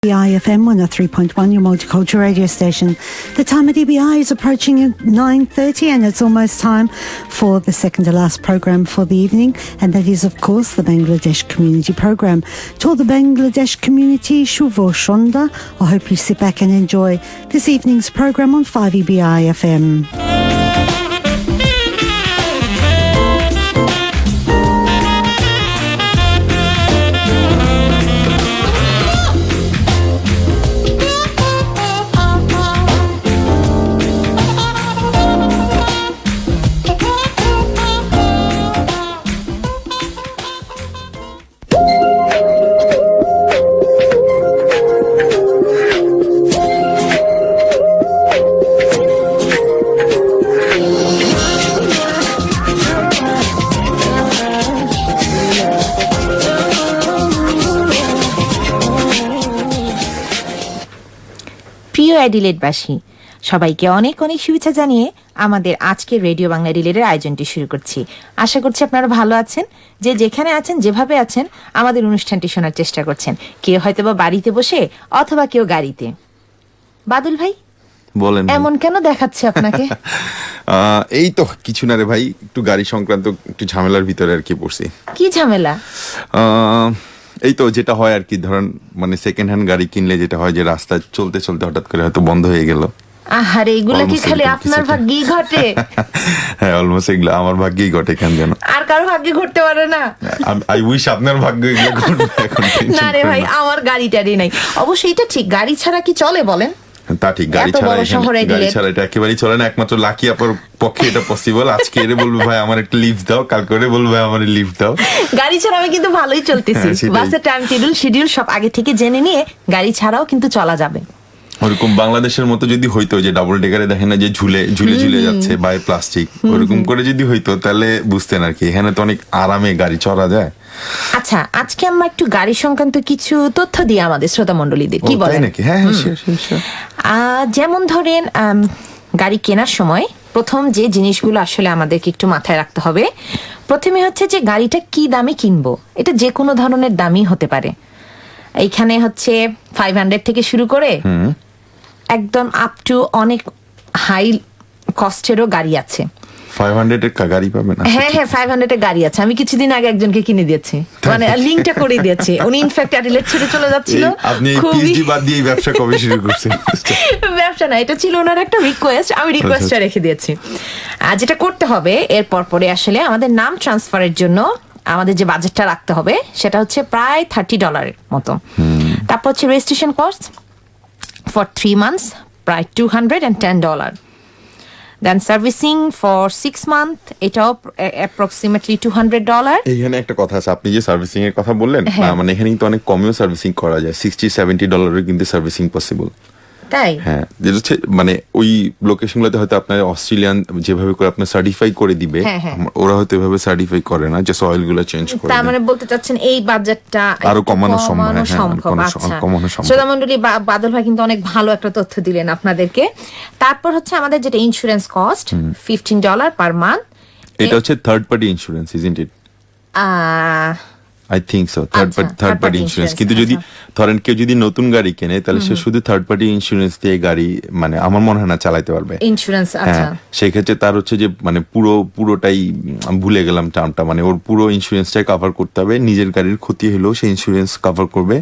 EBI-FM 103.1, your multicultural radio station. The time at EBI is approaching 9:30 and it's almost time for the second to last program for the evening, and that is, of course, the Bangladesh Community Program. To all the Bangladesh community, Shuvo Shonda. I hope you sit back and enjoy this evening's program on 5 EBI-FM. প্রিয় অ্যাডিলেডবাসী, সবাইকে অনেক অনেক শুভেচ্ছা জানিয়ে আমাদের আজকের radio Bangla অ্যাডিলেডের আয়োজনটি শুরু করছি। আশা করছি আপনারা ভালো আছেন, যে যেখানে আছেন, যেভাবে আছেন আমাদের অনুষ্ঠানটি শোনার চেষ্টা করছেন। কেউ হয়তো বা বাড়িতে বসে, অথবা কেউ গাড়িতে। বাদল ভাই, বলেন, এমন কেন দেখাচ্ছে আপনাকে? এই তো কিছু না রে ভাই, একটু গাড়ি সংক্রান্ত একটু ঝামেলার ভিতরে আর কি পড়ছি। কি ঝামেলা? এই তো যেটা হয় আর কি, ধরেন মানে সেকেন্ড হ্যান্ড গাড়ি কিনলে যেটা হয় যে রাস্তায় চলতে চলতে হঠাৎ করে হয়তো বন্ধ হয়ে গেল। আহারে, এগুলা কি খালি আপনার ভাগ্যেই ঘটে? হ্যাঁ, অলমোস্ট এগুলো আমার ভাগ্যেই ঘটে। কেন যেন আর কারো ভাগ্যে ঘটতে পারে না? আই উইশ আপনার ভাগ্য এগুলো ঘটবে। এখন না রে ভাই, আমার গাড়িটারই নাই। অবশ্যই এটা ঠিক, গাড়ি ছাড়া কি চলে বলেন? তা ঠিক, গাড়ি ছাড়া এটা একেবারেই চলে না। একমাত্র লাকি আপার পক্ষে এটা পসিবল। আজকে এরে বলবে ভাই আমার একটা লিফট দাও, কাল করে বলবে ভাই আমার লিফট দাও। গাড়ি ছাড়া আমি কিন্তু ভালোই চলতেছি। বাসের টাইম শিডিউল সব আগে থেকে জেনে নিয়ে গাড়ি ছাড়াও কিন্তু চলা যাবে। ওরকম বাংলাদেশের মতো যদি হইতো, যে ডাবল ডেকারে দেখেন না যে ঝুলে যাচ্ছে বাই প্লাস্টিক, ওরকম করে যদি হইতো তাহলে বুঝতেন আর কি। এখানে তো অনেক আরামে গাড়ি চড়া যায়। আচ্ছা, আজকে আমরা একটু গাড়ি সংক্রান্ত কিছু তথ্য দিই আমাদের শ্রোতা মণ্ডলীদের, কি বলেন? হ্যাঁ, যেমন ধরেন, গাড়ি কেনার সময় প্রথম যে জিনিসগুলো আসলে আমাদেরকে একটু মাথায় রাখতে হবে, প্রথমে হচ্ছে যে গাড়িটা কি দামে কিনবো। এটা যে কোনো ধরনের দামই হতে পারে। এইখানে হচ্ছে 500 থেকে শুরু করে একদম আপ টু অনেক হাই কস্টেরও গাড়ি আছে। 500 এর গাড়ি পাবেন? হ্যাঁ, 500 এর গাড়ি আছে। আমি কিছুদিন আগে একজনকে কিনে দিয়েছি, মানে লিংকটা করে দিয়েছি। উনি ইনফ্যাক্ট অ্যাডিলেড ছেড়ে চলে যাচ্ছিল। আপনি পিএইচডি বাদ দিয়ে ব্যবসা কবে শুরু করছেন? ব্যবসা না, এটা ছিল ওনার একটা রিকোয়েস্ট, আমি রিকোয়েস্টটা রেখে দিয়েছি। যেটা করতে হবে এরপর পরে আসলে আমাদের নাম ট্রান্সফারের জন্য আমাদের যে বাজেটটা রাখতে হবে সেটা হচ্ছে প্রায় $30 মতো। তারপর হচ্ছে রেজিস্ট্রেশন কস্ট ফর 3 months, প্রায় $210. দেন সার্ভিসিং ফর 6 months, এটাও অ্যাপ্রক্সিমেটলি $200। এইখানে একটা কথা আছে, আপনি যে সার্ভিসিং এর কথা বললেন, মানে এখানে কিন্তু অনেক কমেও সার্ভিসিং করা যায়। $60-70 কিন্তু সার্ভিসিং পসিবল। তাই? হ্যাঁ, যেটা হচ্ছে মানে ওই লোকেশনগুলোতে হয়তো আপনার অস্ট্রেলিয়ান যেভাবে করে আপনার সার্টিফাই করে দিবে, ওরা হয়তো এভাবে সার্টিফাই করে না, যে সয়েল গুলো চেঞ্জ করে। তার মানে বলতে চাচ্ছেন এই বাজেটটা আরো কমানো সম্ভব। শ্রোতামণ্ডলী, বাদল ভাই কিন্তু অনেক ভালো একটা তথ্য দিলেন আপনাদেরকে। তারপর হচ্ছে আমাদের যেটা ইন্স্যুরেন্স কস্ট, $15 পার মান্থ। এটা হচ্ছে third party insurance, isn't it? I think so, third party insurance. কিন্তু যদি ধরেন কেউ যদি নতুন গাড়ি কেনে, তাহলে সে শুধু থার্ড পার্টি ইন্স্যুরেন্স দিয়ে গাড়ি, মানে আমার মনে হয় না চালাতে পারবে ইন্স্যুরেন্স। হ্যাঁ, সেক্ষেত্রে তার হচ্ছে যে মানে পুরোটাই ভুলে গেলাম টার্মটা, মানে ওর পুরো ইন্স্যুরেন্সটাই কভার করতে হবে। নিজের গাড়ির ক্ষতি হলেও সেই ইন্স্যুরেন্স কভার করবে,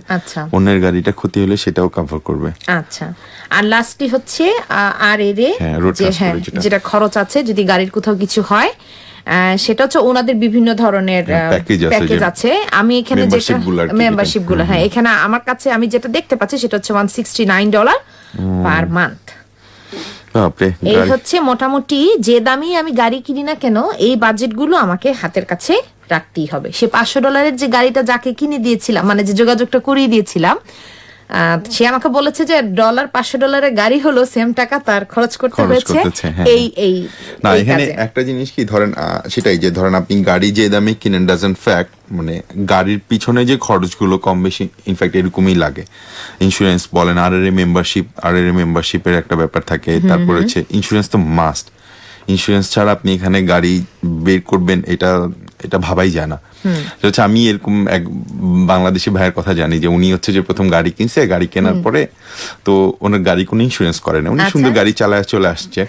অন্যের গাড়িটা ক্ষতি হলে সেটাও কভার করবে। আচ্ছা, আর লাস্টলি হচ্ছে যেটা খরচ আছে যদি গাড়ির কোথাও কিছু হয়, সেটা হচ্ছে ওনাদের বিভিন্ন ধরনের প্যাকেজ আছে। আমি এখানে যেটা মেম্বারশিপ গুলো, হ্যাঁ, এখানে আমার কাছে আমি যেটা দেখতে পাচ্ছি সেটা হচ্ছে $169 পার মান্থ। এই হচ্ছে মোটামুটি যে দামি আমি গাড়ি কিনি না কেন, এই বাজেট গুলো আমাকে হাতের কাছে রাখতেই হবে। সে $500 যে গাড়িটা যাকে কিনে দিয়েছিলাম, মানে যে যোগাযোগটা করিয়ে দিয়েছিলাম, সে আমাকে বলেছে যে $500 গাড়ি হলো সেম টাকা তার খরচ করতে হয়েছে। এই না, এখানে একটা জিনিস কি, ধরেন সেটাই যে ধরেন আপনি গাড়ি যে দামে কিনেন ডাজন্ট ফ্যাক্ট, মানে গাড়ির পিছনে যে খরচগুলো কম বেশি ইনফ্যাক্ট এরকমই লাগে। ইন্স্যুরেন্স বলেন, আরআরএ মেম্বারশিপের একটা ব্যাপার থাকে। তারপর হচ্ছে ইন্স্যুরেন্স তো মাস্ট। ইন্স্যুরেন্স ছাড়া আপনি এখানে গাড়ি বের করবেন এটা ভাবাই যায় না। হচ্ছে আমি এরকম এক বাংলাদেশি ভাইয়ের কথা জানি যে উনি হচ্ছে যে প্রথম গাড়ি কিনছে, গাড়ি কেনার পরে তো ওনার গাড়ি কোনো ইন্স্যুরেন্স করে না, উনি সুন্দর গাড়ি চালায় চলে আসছে।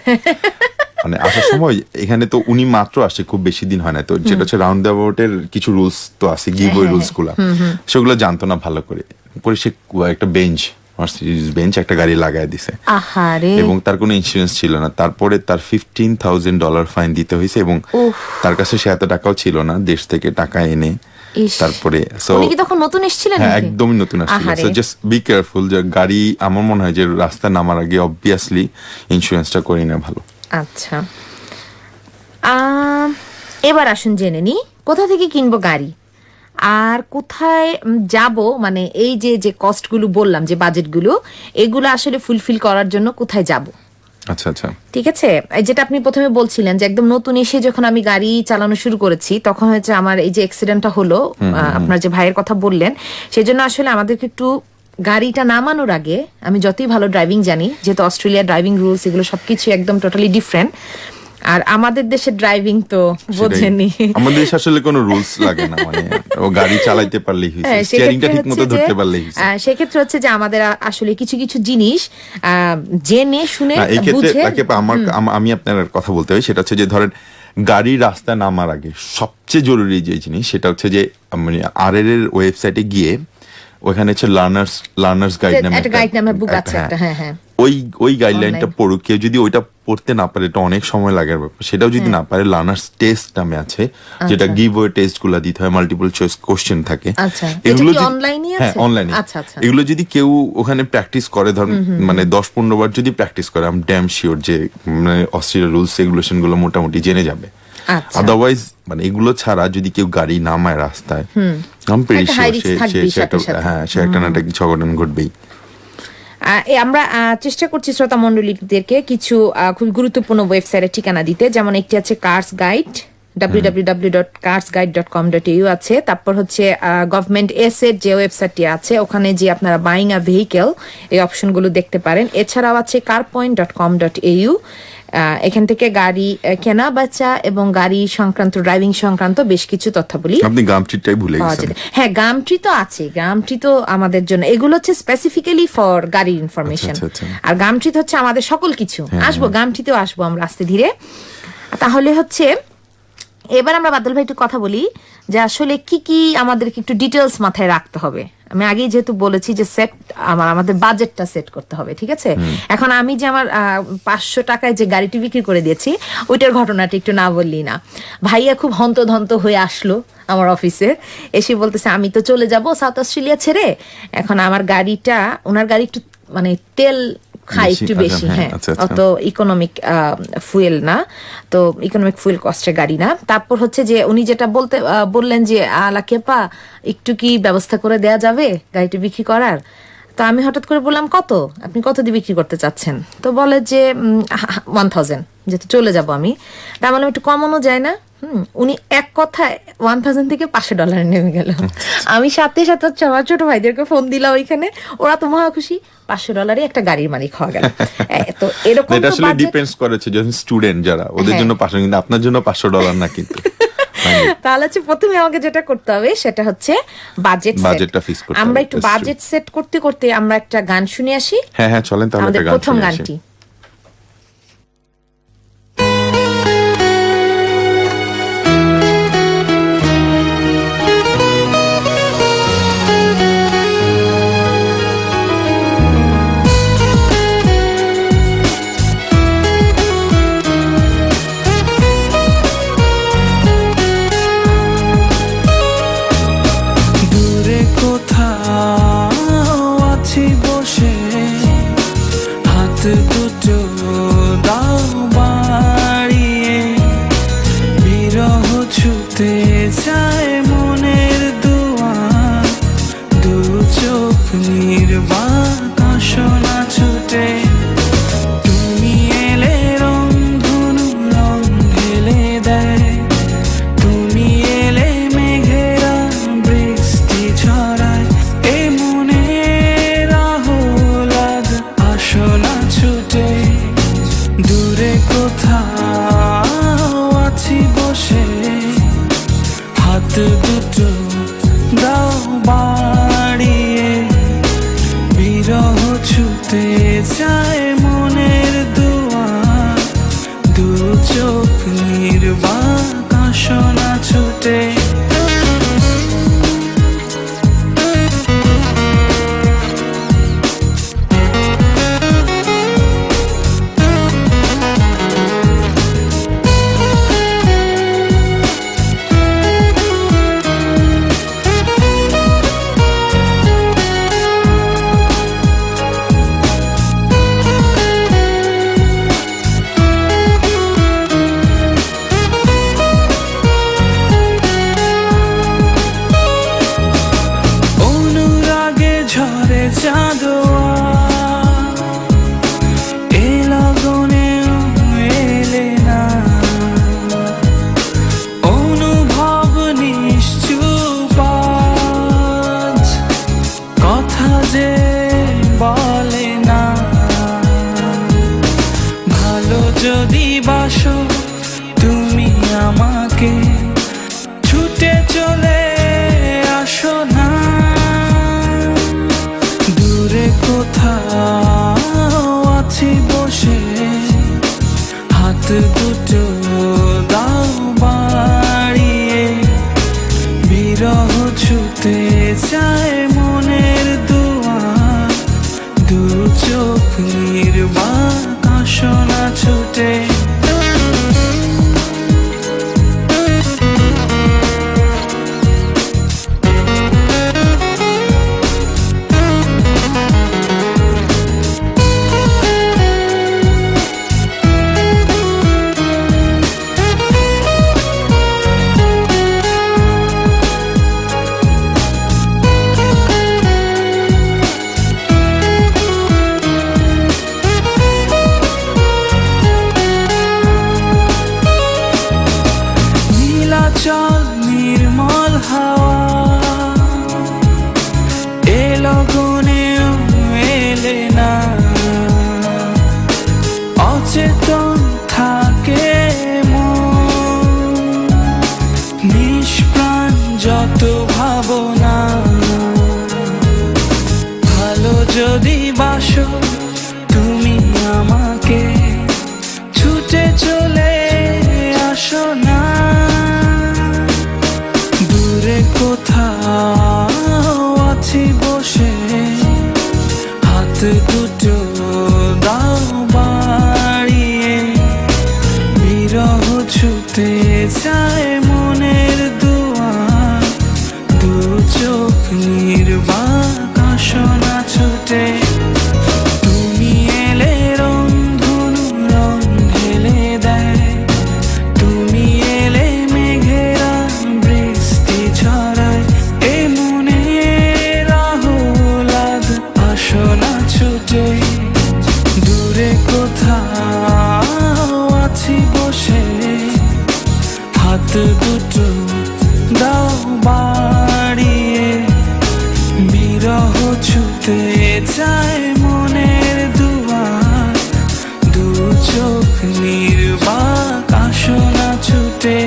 মানে আসার সময় এখানে তো উনি মাত্র আসছে, খুব বেশি দিন হয় না, তো যেটা হচ্ছে রাউন্ড অ্যাবাউটের কিছু রুলস তো আছে, গিভওয়ে রুলস গুলা, সেগুলো জানতো না ভালো করে সে একটা বেঞ্চ একটা গাড়ি লাগাই দিছে এবং তার কোনো ইন্স্যুরেন্স ছিল না। তারপরে তার $15,000 ফাইন দিতে হয়েছে এবং তার কাছে সে এত টাকাও ছিল না দেশ থেকে টাকা এনে। তারপরে তখন নতুন এসেছিলেন? হ্যাঁ, একদমই নতুন আসছিল। সো জাস্ট বি কেয়ারফুল যে গাড়ি, আমার মনে হয় যে রাস্তা নামার আগে অবভিয়াসলি ইন্স্যুরেন্সটা করে নেওয়া ভালো। আচ্ছা, এবার আসুন জেনে নি কোথা থেকে কিনবো গাড়ি আর কোথায় যাব, মানে এই যে কস্টগুলো বললাম, যে বাজেটগুলো, এগুলো আসলে ফুলফিল করার জন্য কোথায় যাব। আচ্ছা আচ্ছা, ঠিক আছে। যেটা আপনি প্রথমে বলছিলেন যে একদম নতুন এসে যখন আমি গাড়ি চালানো শুরু করেছি তখন হচ্ছে আমার এই যে অ্যাক্সিডেন্টটা হলো, আপনার যে ভাইয়ের কথা বললেন, সেজন্য আসলে আমাদেরকে একটু গাড়িটা নামানোর আগে, আমি যতই ভালো ড্রাইভিং জানি, যেহেতু অস্ট্রেলিয়ার ড্রাইভিং রুলস এগুলো সবকিছু একদম টোটালি ডিফারেন্ট, আর আমাদের দেশের ড্রাইভিং তো বোঝেনি, আমাদের দেশে আসলে কোনো রুলস লাগে না, মানে ও গাড়ি চালাইতে পারলেই হইছে, স্টিয়ারিংটা ঠিকমতো ধরতে পারলেই হইছে। সেক্ষেত্রে হচ্ছে যে আমাদের আসলে কিছু কিছু জিনিস জেনে শুনে বুঝে। আমি আপনার কথা বলতে হয়, সেটা হচ্ছে যে ধরেন গাড়ি রাস্তায় নামার আগে সবচেয়ে জরুরি যে জিনিস সেটা হচ্ছে যে মানে আরএর এর ওয়েবসাইটে গিয়ে ওখানে হচ্ছে লার্নার্স গাইড নামে বুক আছে একটা, হ্যাঁ, ওই গাইডলাইনটা পড়ুক। কেউ যদি ওইটা পড়তে না পারে, এটা অনেক সময় লাগার ব্যাপার, সেটাও যদি না পারে, লার্নার্স টেস্ট নামে আছে, যেটা গিভওয়ে টেস্ট গুলা দিতে হয়, মাল্টিপল চয়েস কোশ্চেন থাকে, এগুলো অনলাইনে আছে। হ্যাঁ, অনলাইনে। এগুলো যদি কেউ ওখানে প্র্যাকটিস করে, ধরুন মানে 10-15 বার যদি প্র্যাকটিস করে, আমি ড্যাম শিওর যে মানে অস্ট্রেলিয়ার রুলস রেগুলেশন গুলো মোটামুটি জেনে যাবে। আদারওয়াইজ মানে এগুলো ছাড়া যদি কেউ গাড়ি নামায় রাস্তায়, আমি প্রিটি শিওর সে একটা না একটা কিছু অঘটন ঘটবেই। আমরা চেষ্টা করছি শ্রোতা মণ্ডলীদেরকে কিছু খুব গুরুত্বপূর্ণ ওয়েবসাইটের ঠিকানা দিতে, যেমন একটি আছে কার্স গাইড, www.carsguide.com.au আছে। তারপর হচ্ছে গভর্নমেন্ট এর যে ওয়েবসাইটটি আছে, ওখানে যে আপনারা বাইং আ ভেহিকেল এই অপশনগুলো দেখতে পারেন। এছাড়াও আছে carpoint.com.au, এখান থেকে গাড়ি কেনা বেচা এবং গাড়ি সংক্রান্ত, ড্রাইভিং সংক্রান্ত বেশ কিছু তথ্যাবলী। আপনি গামট্রিটাই ভুলে গেছেন। হ্যাঁ, গামট্রি তো আছে, গামট্রি তো আমাদের জন্য, এগুলো হচ্ছে স্পেসিফিক্যালি ফর গাড়ির ইনফরমেশন। আর গামট্রি হচ্ছে আমাদের সকল কিছু। আসবো গামট্রিতেও আসবো আমরা আস্তে ধীরে। তাহলে হচ্ছে এবার আমরা বাদল ভাই একটু কথা বলি যে আসলে কি কি আমাদেরকে একটু ডিটেলস মাথায় রাখতে হবে। আমি আগেই যেহেতু বলেছি যে আমাদের বাজেটটা সেট করতে হবে, ঠিক আছে। এখন আমি যে আমার 500 টাকায় যে গাড়িটি বিক্রি করে দিয়েছি, ওইটার ঘটনাটা একটু না বললি না। ভাইয়া খুব হন্তদন্ত হয়ে আসলো আমার অফিসে, এসে বলতেছে আমি তো চলে যাব সাউথ অস্ট্রেলিয়া ছেড়ে, এখন আমার গাড়িটা, ওনার গাড়ি একটু মানে তেল খাই একটু বেশি, হ্যাঁ, অত ইকোনমিক ফুয়েল না, তো ইকোনমিক ফুয়েল কস্টের গাড়ি না। তারপর হচ্ছে যে উনি যেটা বললেন যে লাকিয়াপা একটু কি ব্যবস্থা করে দেয়া যাবে গাড়িটা বিক্রি করার। তো আমি হঠাৎ করে বললাম কত, আপনি কত দিয়ে বিক্রি করতে চাচ্ছেন? তো বলে যে 1000, যেহেতু চলে যাব আমি। তা বললাম একটু কমানো যায় না? উনি এক কথায় 1000 থেকে $500 নেমে গেল। আমি সাথে সাথে আমার ছোট ভাইদেরকে ফোন দিলাম ওইখানে, ওরা তো মহা খুশি, $500 একটা গাড়ির মালিক হওয়া গেল। তো এরকম এটা আসলে ডিপেন্ডস করেছে যখন স্টুডেন্ট যারা, ওদের জন্য 500, কিন্তু আপনার জন্য $500 না কিন্তু। তাহলে হচ্ছে প্রথমে আমাকে যেটা করতে হবে সেটা হচ্ছে বাজেটটা ফিক্স করতে হবে। আমরা একটু বাজেট সেট করতে করতে আমরা একটা গান শুনে আসি। হ্যাঁ, চলেন তাহলে একটা গান শুনে আসি। প্রথম গানটি বসে হাত ছুতে চায় মনের দুয়ার, দু চোখ নির্বাক আসনা ছুটে। যদি বাসো তুমি আমাকে, ছুটে চলে আসো না, দূরে কোথাও আছি বসে, হাত দুটো দাও বাড়িয়ে, বিরহ ছুতে চায় মনের দুয়ার, দু চোখ নির্বাক আসনা ছুটে। চল নির্মল হাওয়া এলো গুনেও এলে না, অচেতন থাকে মন, নিষ্প্রাণ যত ভাবনা, ভালো যদি বাসো তুমি আমাকে, ছুটে চলে আসো না, কোথাও আছি বসে, হাত দুটো দাও বাড়িয়ে, বিরহ ছুতে চায় মনের দুয়ার, দু চোখ নির্বাক আসনা ছুটে। তুমি এলে রংধনু রং ঢেলে দেয়, তুমি এলে মেঘেরা বৃষ্টি ছড়ায়, এ মনে রাহুলাদ আসনা ছুটে, দূরে কোথাও আছি বসে, হাত দুটো দাও বাড়িয়ে, বিরহ ছুতে চায় মনের দুয়ার, দু চোখ নির্বাক আসনা ছুটে।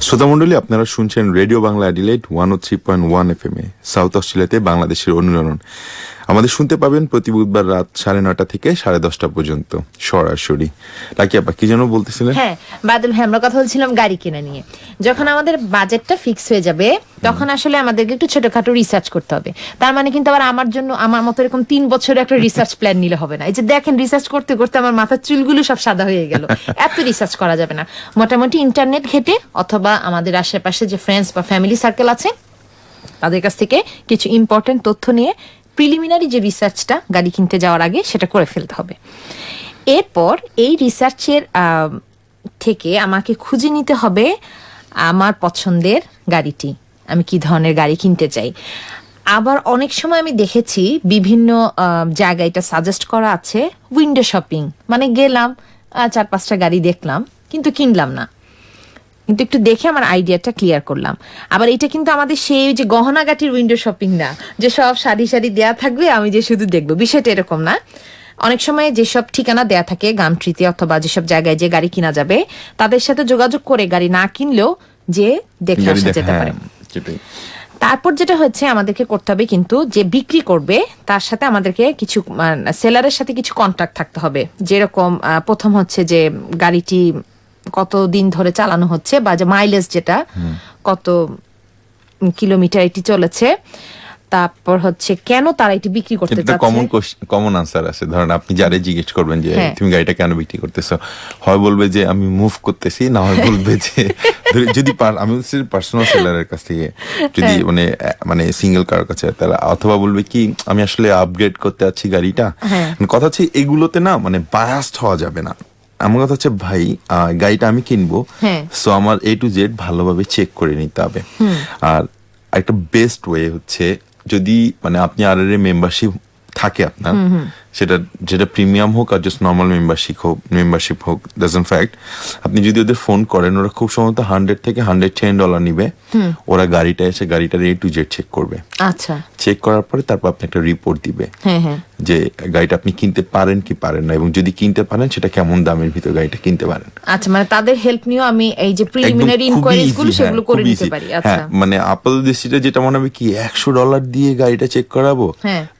শ্রোতামণ্ডলী, আপনারা শুনছেন রেডিও বাংলা অ্যাডিলেইড 103.1 FM এ সাউথ অস্ট্রেলিয়াতে বাংলাদেশের অনুরণন। আমাদের শুনতে পাবেন প্রতি বুধবার রাত 9:30 থেকে 10:30 পর্যন্ত সরাসরি। লাকি আপা কি যেন বলতেছিলেন? হ্যাঁ বাদল ভাই, আমরা কথা বলছিলাম গাড়ি কেনা নিয়ে। যখন আমাদের বাজেটটা ফিক্স হয়ে যাবে তখন আসলে আমাদেরকে একটু ছোটখাটো রিসার্চ করতে হবে। তার মানে কিন্তু আবার আমার মতো এরকম 3 বছরের একটা রিসার্চ প্ল্যান নিলে হবে না। এই যে দেখেন রিসার্চ করতে করতে আমার মাথার চুলগুলো সব সাদা হয়ে গেল। এত রিসার্চ করা যাবে না। মোটামুটি ইন্টারনেট ঘেটে অথবা আমাদের আশেপাশে যে ফ্রেন্ডস বা ফ্যামিলি সার্কেল আছে তাদের কাছ থেকে কিছু ইম্পর্টেন্ট তথ্য নিয়ে প্রিলিমিনারি যে রিসার্চটা গাড়ি কিনতে যাওয়ার আগে সেটা করে ফেলতে হবে। এরপর এই রিসার্চের থেকে আমাকে খুঁজে নিতে হবে আমার পছন্দের গাড়িটি, আমি কি ধরনের গাড়ি কিনতে চাই। আবার অনেক সময় আমি দেখেছি বিভিন্ন জায়গায় এটা সাজেস্ট করা আছে উইন্ডো শপিং, মানে গেলাম 4-5টা গাড়ি দেখলাম কিন্তু কিনলাম না। কিন্তু একটু দেখে আমার আইডিয়াটা ক্লিয়ার করলাম। আবার এটা কিন্তু আমাদের সেই যে গহনাগাটির উইন্ডো শপিং না, যে সব সারি সারি দেয়া থাকবে আমি যে শুধু দেখবো, বিষয়টা এরকম না। অনেক সময় যেসব ঠিকানা দেয়া থাকে গামট্রিতে অথবা যেসব জায়গায় যে গাড়ি কিনা যাবে তাদের সাথে যোগাযোগ করে গাড়ি না কিনলেও যে দেখে আসা যেতে পারে। তারপর যেটা হচ্ছে আমাদেরকে করতে হবে কিন্তু যে বিক্রি করবে তার সাথে আমাদেরকে কিছু সেলারের সাথে কিছু কন্ট্যাক্ট থাকতে হবে। যেরকম প্রথম হচ্ছে যে গাড়িটি কতদিন ধরে চালানো হচ্ছে বা যে মাইলেজ যেটা কত কিলোমিটার এটি চলেছে, তারপর হচ্ছে কেন তারা এটি বিক্রি করতে চাচ্ছে। কমন আনসার আছে, ধরেন আপনি যারে জিজ্ঞেস করবেন যে তুমি গাড়িটা কেন বিক্রি করতেছো, হয় বলবে যে আমি মুভ করতেছি, না হয় বলবে যে যদি আমি পার্সোনাল সেলারের কাছ থেকে যদি মানে সিঙ্গেল কারোর কাছে, তারা অথবা বলবে কি আমি আসলে আপগ্রেড করতে যাচ্ছি গাড়িটা। কথা হচ্ছে এগুলোতে না মানে বায়াসড হওয়া যাবে না। আমার কথা হচ্ছে ভাই গাড়িটা আমি কিনবো, সো আমার A to Z ভালোভাবে চেক করে নিতে হবে। আর একটা বেস্ট ওয়ে হচ্ছে যদি মানে আপনি RRA মেম্বারশিপ থাকে আপনার, যেটা প্রিমিয়াম হোক আর জাস্ট নর্মাল মেম্বারশিপ হোক ডাজন্ট ফ্যাক্ট, আপনি যদি ওদের ফোন করেন ওরা খুব সম্ভবত $100 থেকে $110 নিবে। ওরা গাড়িটা এসে গাড়িটার A to Z চেক করবে। আচ্ছা, চেক করার পরে তারপর আপনি একটা রিপোর্ট দিবে যে গাড়িটা আপনি কিনতে পারেন কি পারেন না, এবং যদি কিনতে পারেন সেটা কেমন দামের ভিতর গাড়িটা কিনতে পারেন। আচ্ছা, মানে তাদের হেল্প নিয়েও আমি এই যে প্রিলিমিনারি ইনকোয়ারিজ গুলো সেগুলো করে নিতে পারি। আচ্ছা, মানে আপাতত দৃষ্টিতে যেটা মনে হবে কি $100 দিয়ে গাড়িটা চেক করাবো,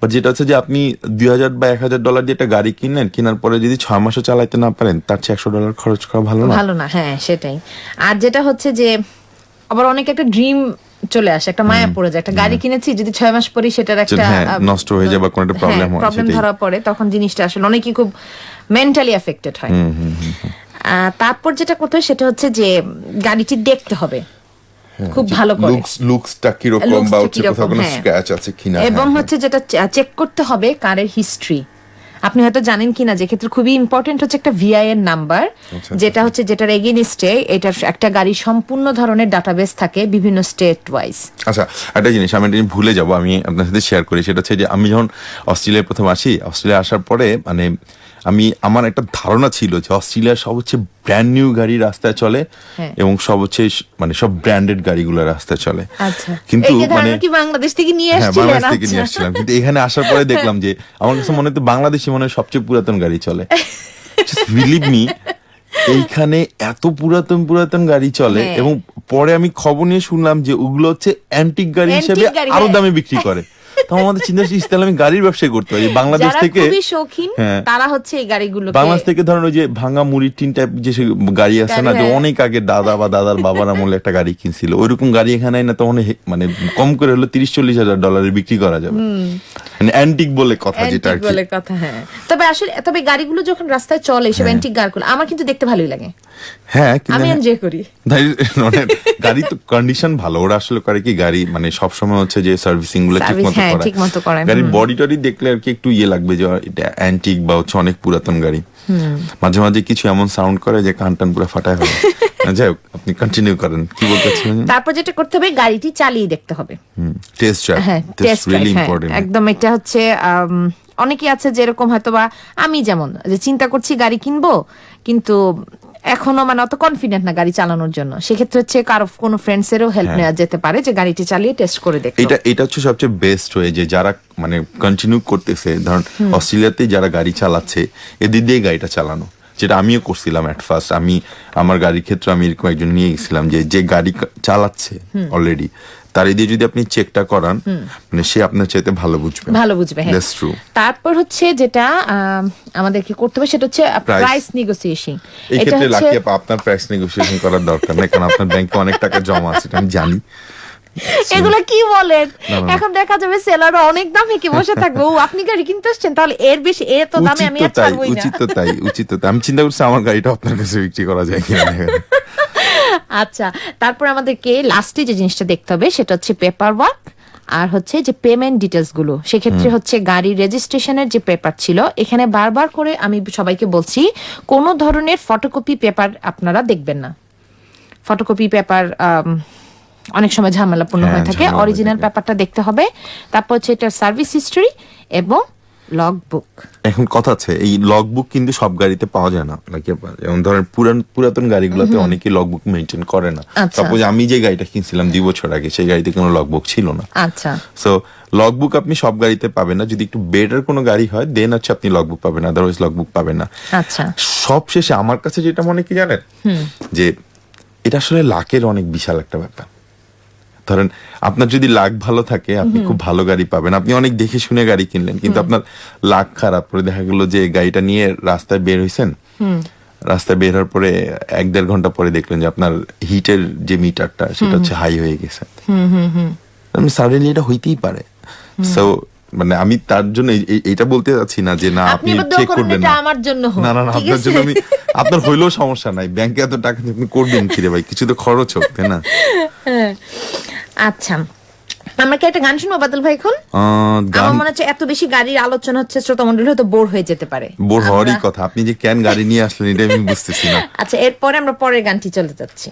বাট যেটা হচ্ছে যে আপনি $2000 বা $1000 দিয়ে একটা গাড়ি কিনলেন, কেনার পরে যদি 6 মাসও চালাইতে না পারেন তার চেয়ে $100 খরচ করা ভালো না। হ্যাঁ, সেটাই। আর যেটা হচ্ছে যে আবার অনেক একটা ড্রিম চলে আসে, একটা মায়া পড়ে যায়, একটা গাড়ি কিনেছি যদি 6 মাস পরে সেটার একটা নষ্ট হয়ে যায় বা কোনো একটা প্রবলেম ধরা পড়ে, তখন জিনিসটা আসলে অনেকেই খুব মেন্টালি এফেক্টেড হয়। তারপর যেটা করতে হয় সেটা হচ্ছে যে গাড়িটি দেখতে হবে খুব ভালো করে, লুকসটা কি রকম বা কোথাও কোনো স্ক্র্যাচ আছে কিনা, এবং হচ্ছে যেটা চেক করতে হবে কারের হিস্ট্রি। আপনি হয়তো জানেন কিনা যে ক্ষেত্রে খুবই ইম্পর্টেন্ট হচ্ছে একটা VIN নাম্বার, যেটা হচ্ছে যেটার এগেইনস্টে এটার একটা গাড়ি সম্পূর্ণ ধরনের ডাটাবেস থাকে বিভিন্ন স্টেট ওয়াইজ। আচ্ছা, একটা জিনিস আমি ভুলে যাব, আমি আপনার সাথে শেয়ার করি, সেটা হচ্ছে যে আমি যখন অস্ট্রেলিয়ায় প্রথম আসি, অস্ট্রেলিয়া আসার পরে মানে আমার একটা ধারণা ছিল যে অস্ট্রেলিয়ার সব হচ্ছে ব্র্যান্ড নিউ গাড়ি রাস্তায় চলে এবং সব হচ্ছে মানে সব ব্র্যান্ডেড গাড়িগুলো রাস্তায় চলে। কিন্তু মানে বাংলাদেশ থেকে নিয়ে আসছিলাম, কিন্তু এখানে আসার পরে দেখলাম যে আমার কাছে মনে হতো বাংলাদেশি মনে হয় সবচেয়ে পুরাতন গাড়ি চলে। বিলিভ মি, এইখানে এত পুরাতন গাড়ি চলে, এবং পরে আমি খবর নিয়ে শুনলাম যে ওগুলো হচ্ছে অ্যান্টিক গাড়ি হিসেবে আরো দামে বিক্রি করে। আমাদের চিন্তা ইসলাম আমি গাড়ির ব্যবসা করতে পারি বাংলাদেশ থেকে, তারা হচ্ছে এই গাড়িগুলো বাংলাদেশ থেকে ধরেন ওই যে ভাঙা মুড়ির টিন টাইপ যে গাড়ি আছে না, যে অনেক আগে দাদা বা দাদার বাবার আমলে একটা গাড়ি কিনছিল, ওইরকম গাড়ি এখানে না তখন মানে কম করে হলো $30-40 বিক্রি করা যাবে, মানে অ্যান্টিক বলে কথা, যেটা আর কি বলে কথা। হ্যাঁ, তবে গাড়িগুলো যখন রাস্তায় চলে সব অ্যান্টিক গাড়িগুলো আমার কিন্তু দেখতে ভালোই লাগে। হ্যাঁ, আমি এনজয় করি। গাড়ি তো কন্ডিশন ভালো, ওরা আসলে করে কি গাড়ি মানে সবসময় হচ্ছে যে সার্ভিসিং গুলো ঠিকমতো করে, গাড়ির বডি টডি দেখলে আর কি একটু লাগবে যে এটা অ্যান্টিক বা হচ্ছে অনেক পুরাতন গাড়ি। মাঝে মাঝে কিছু এমন সাউন্ড করে যে কান টান পুরো ফাটায় হবে। যাই হোক, আপনি কন্টিনিউ করেন, কি বলতেছেন? তারপর যেটা করতে হবে গাড়িটি চালিয়ে দেখতে হবে, টেস্ট ড্রাইভ, একদম। এটা হচ্ছে অনেকেই আছে যেরকম হয়তোবা আমি যেমন যে চিন্তা করছি গাড়ি কিনবো, কিন্তু এখনো মানে অত কনফিডেন্ট না গাড়ি চালানোর জন্য, সেক্ষেত্রে হচ্ছে কারো কোনো ফ্রেন্ডসেরও হেল্প নেওয়া যেতে পারে যে গাড়িটি চালিয়ে টেস্ট করে দেখো। এটা হচ্ছে সবচেয়ে বেস্ট হয়ে যে যারা মানে কন্টিনিউ করতেছে, ধরুন অস্ট্রেলিয়াতে যারা গাড়ি চালাচ্ছে এদিক দিয়ে গাড়িটা চালানো, যেটা আমিও করছিলাম এট ফার্স্ট। আমার গাড়ির ক্ষেত্রে আমি এরকম একজন নিয়ে গেছিলাম যে গাড়ি চালাচ্ছে অলরেডি, তার দিয়ে যদি আপনি চেকটা করান মানে সে আপনার চাইতে ভালো বুঝবে। That's true. তারপর হচ্ছে যেটা আমাদের কি করতে হবে সেটা হচ্ছে প্রাইস নেগোসিয়েশন। এই ক্ষেত্রে লাকি আপনার প্রাইস নেগোসিয়েশন করার দরকার নেই, কারণ আপনার ব্যাংকে অনেক টাকা জমা আছে, আমি জানি। এগুলো কি বলেন, এখন দেখা যাবে সেলার অনেক দামে কি বসে থাকবে, ও আপনি গাড়ি কিনতে আসছেন তাহলে এর বেশি এত দামে আমি আর ছাড়বই না। উচিত তো তাই, আমি চিন্তা করছি আমার গাড়িটা আপনার কাছে বিক্রি করা যায় কিনা। আচ্ছা, তারপর আমাদেরকে লাস্টে যে জিনিসটা দেখতে হবে সেটা হচ্ছে পেপার ওয়ার্ক, আর হচ্ছে যে পেমেন্ট ডিটেলস গুলো। সেক্ষেত্রে হচ্ছে গাড়ির রেজিস্ট্রেশনের যে পেপার ছিল, এখানে বারবার করে আমি সবাইকে বলছি কোনো ধরনের ফটোকপি পেপার আপনারা দেখবেন না। ফটোকপি পেপার অনেক সময় ঝামেলাপূর্ণ হয়ে থাকে, অরিজিনাল পেপারটা দেখতে হবে। তারপর হচ্ছে এটার সার্ভিস হিস্ট্রি এবং লগবুক, এখন কথা আছে এই লগবুক কিন্তু সব গাড়িতে পাওয়া যায় না। যেমন ধরেন পুরাতন গাড়িগুলোতে অনেকে লগবুক মেনটেন করে না। সাপোজ আমি যে গাড়িটা কিনছিলাম 2 বছর আগে, সেই গাড়িতে কোনো লগবুক ছিল না। আচ্ছা, সো লগবুক আপনি সব গাড়িতে পাবেন না। যদি একটু বেটার কোনো গাড়ি হয় দেন হচ্ছে আপনি লগবুক পাবেন, আদারওয়াইজ লগবুক পাবেন না। আচ্ছা, সবশেষে আমার কাছে যেটা মনে কি জানেন, যে এটা আসলে লাকের অনেক বিশাল একটা ব্যাপার। ধরেন আপনার যদি লাক ভালো থাকে আপনি খুব ভালো গাড়ি পাবেন, আপনি অনেক দেখে শুনে গাড়ি কিনলেন, কিন্তু আপনার লাক খারাপ করে দেখা গেল যে গাড়িটা নিয়ে রাস্তায় বের হয়েছেন, রাস্তায় বের হওয়ার পরে 1-1.5 ঘন্টা পরে দেখলেন যে আপনার হিটের যে মিটারটা সেটা হচ্ছে হাই হয়ে গেছে। সাডেনলি এটা হইতেই পারে। সো মানে আমি তার জন্য এইটা বলতে যাচ্ছি না যে না আপনি চেক করবেন না, আমার জন্য না না আপনার জন্য আমি, আপনার হইলেও সমস্যা নাই, ব্যাংকে এত টাকা আপনি করবেন কি রে ভাই, কিছু তো খরচ হোক, তাই না? আচ্ছা, আমরা কি একটা গান শুনবো বাদল ভাই এখন? আমার মনে হচ্ছে এত বেশি গাড়ির আলোচনা হচ্ছে, শ্রোতা মণ্ডলী হয়তো বোর হয়ে যেতে পারে। বোর হওয়ারই কথা, আপনি যে কেন গাড়ি নিয়ে আসলেন এটা আমি বুঝতেছি না। আচ্ছা, এরপরে আমরা পরের গানটি চলে যাচ্ছি।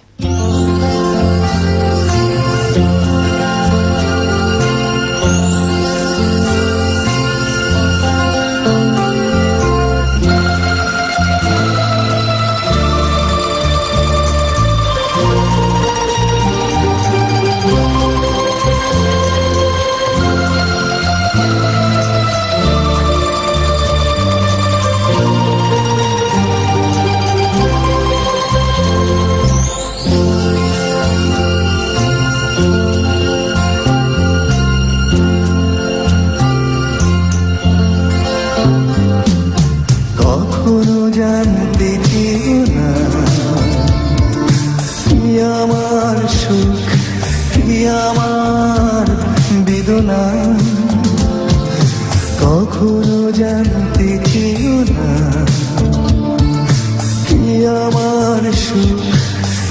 কখনো জানতে চেও না কি আমার সুখ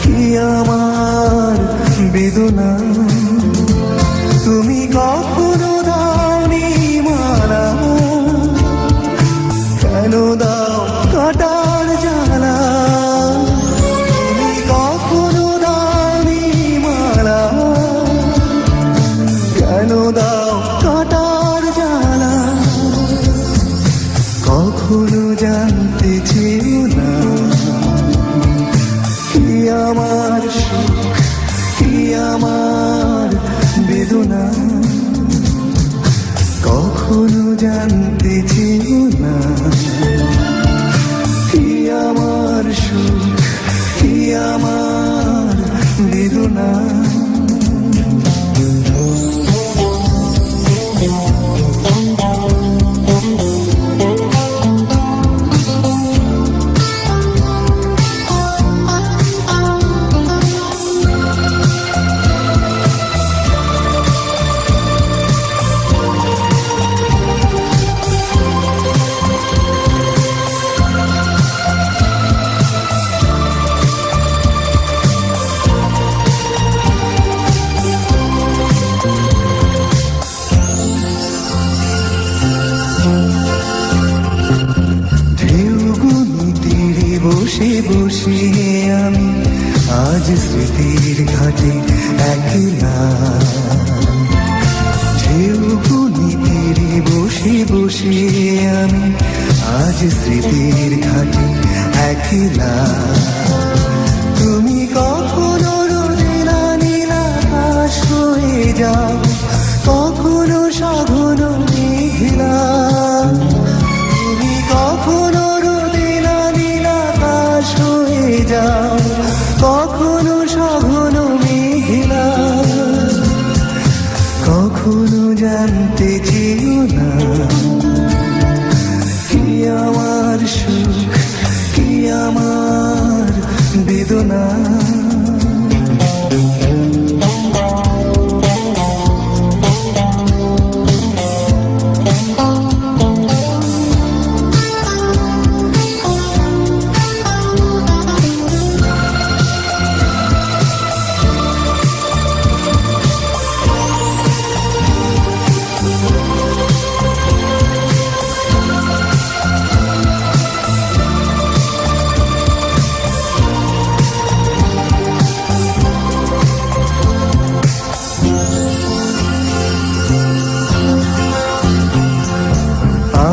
কি আমার বেদনা, তুমি কখনো দাওনি মালা, কেন দাও কাটার জ্বালা, তুমি কখনো দাওনি মালা, কেন দাও কাটার জ্বালা, কখনো জানতে চেও না কি আমার সুখ কি আমার বেদনা, কখনো জানতে চেও না কি আমার সুখ কি আমার বেদনা। বসে বসে আমি আজ স্মৃতির ঘাটে একলা, ঢেউগুনি তীরে বসে বসে আমি আজ স্মৃতির ঘাটে একলা, তুমি কখনো রোদেলা নীলা আকাশ হয়ে যাও, কখনো সঘন মেঘলা, তুমি কখনো যাও, কখনো সঘন মেঘলা, কখনো জানতে চেও না কি আমার সুখ কি আমার বেদনা।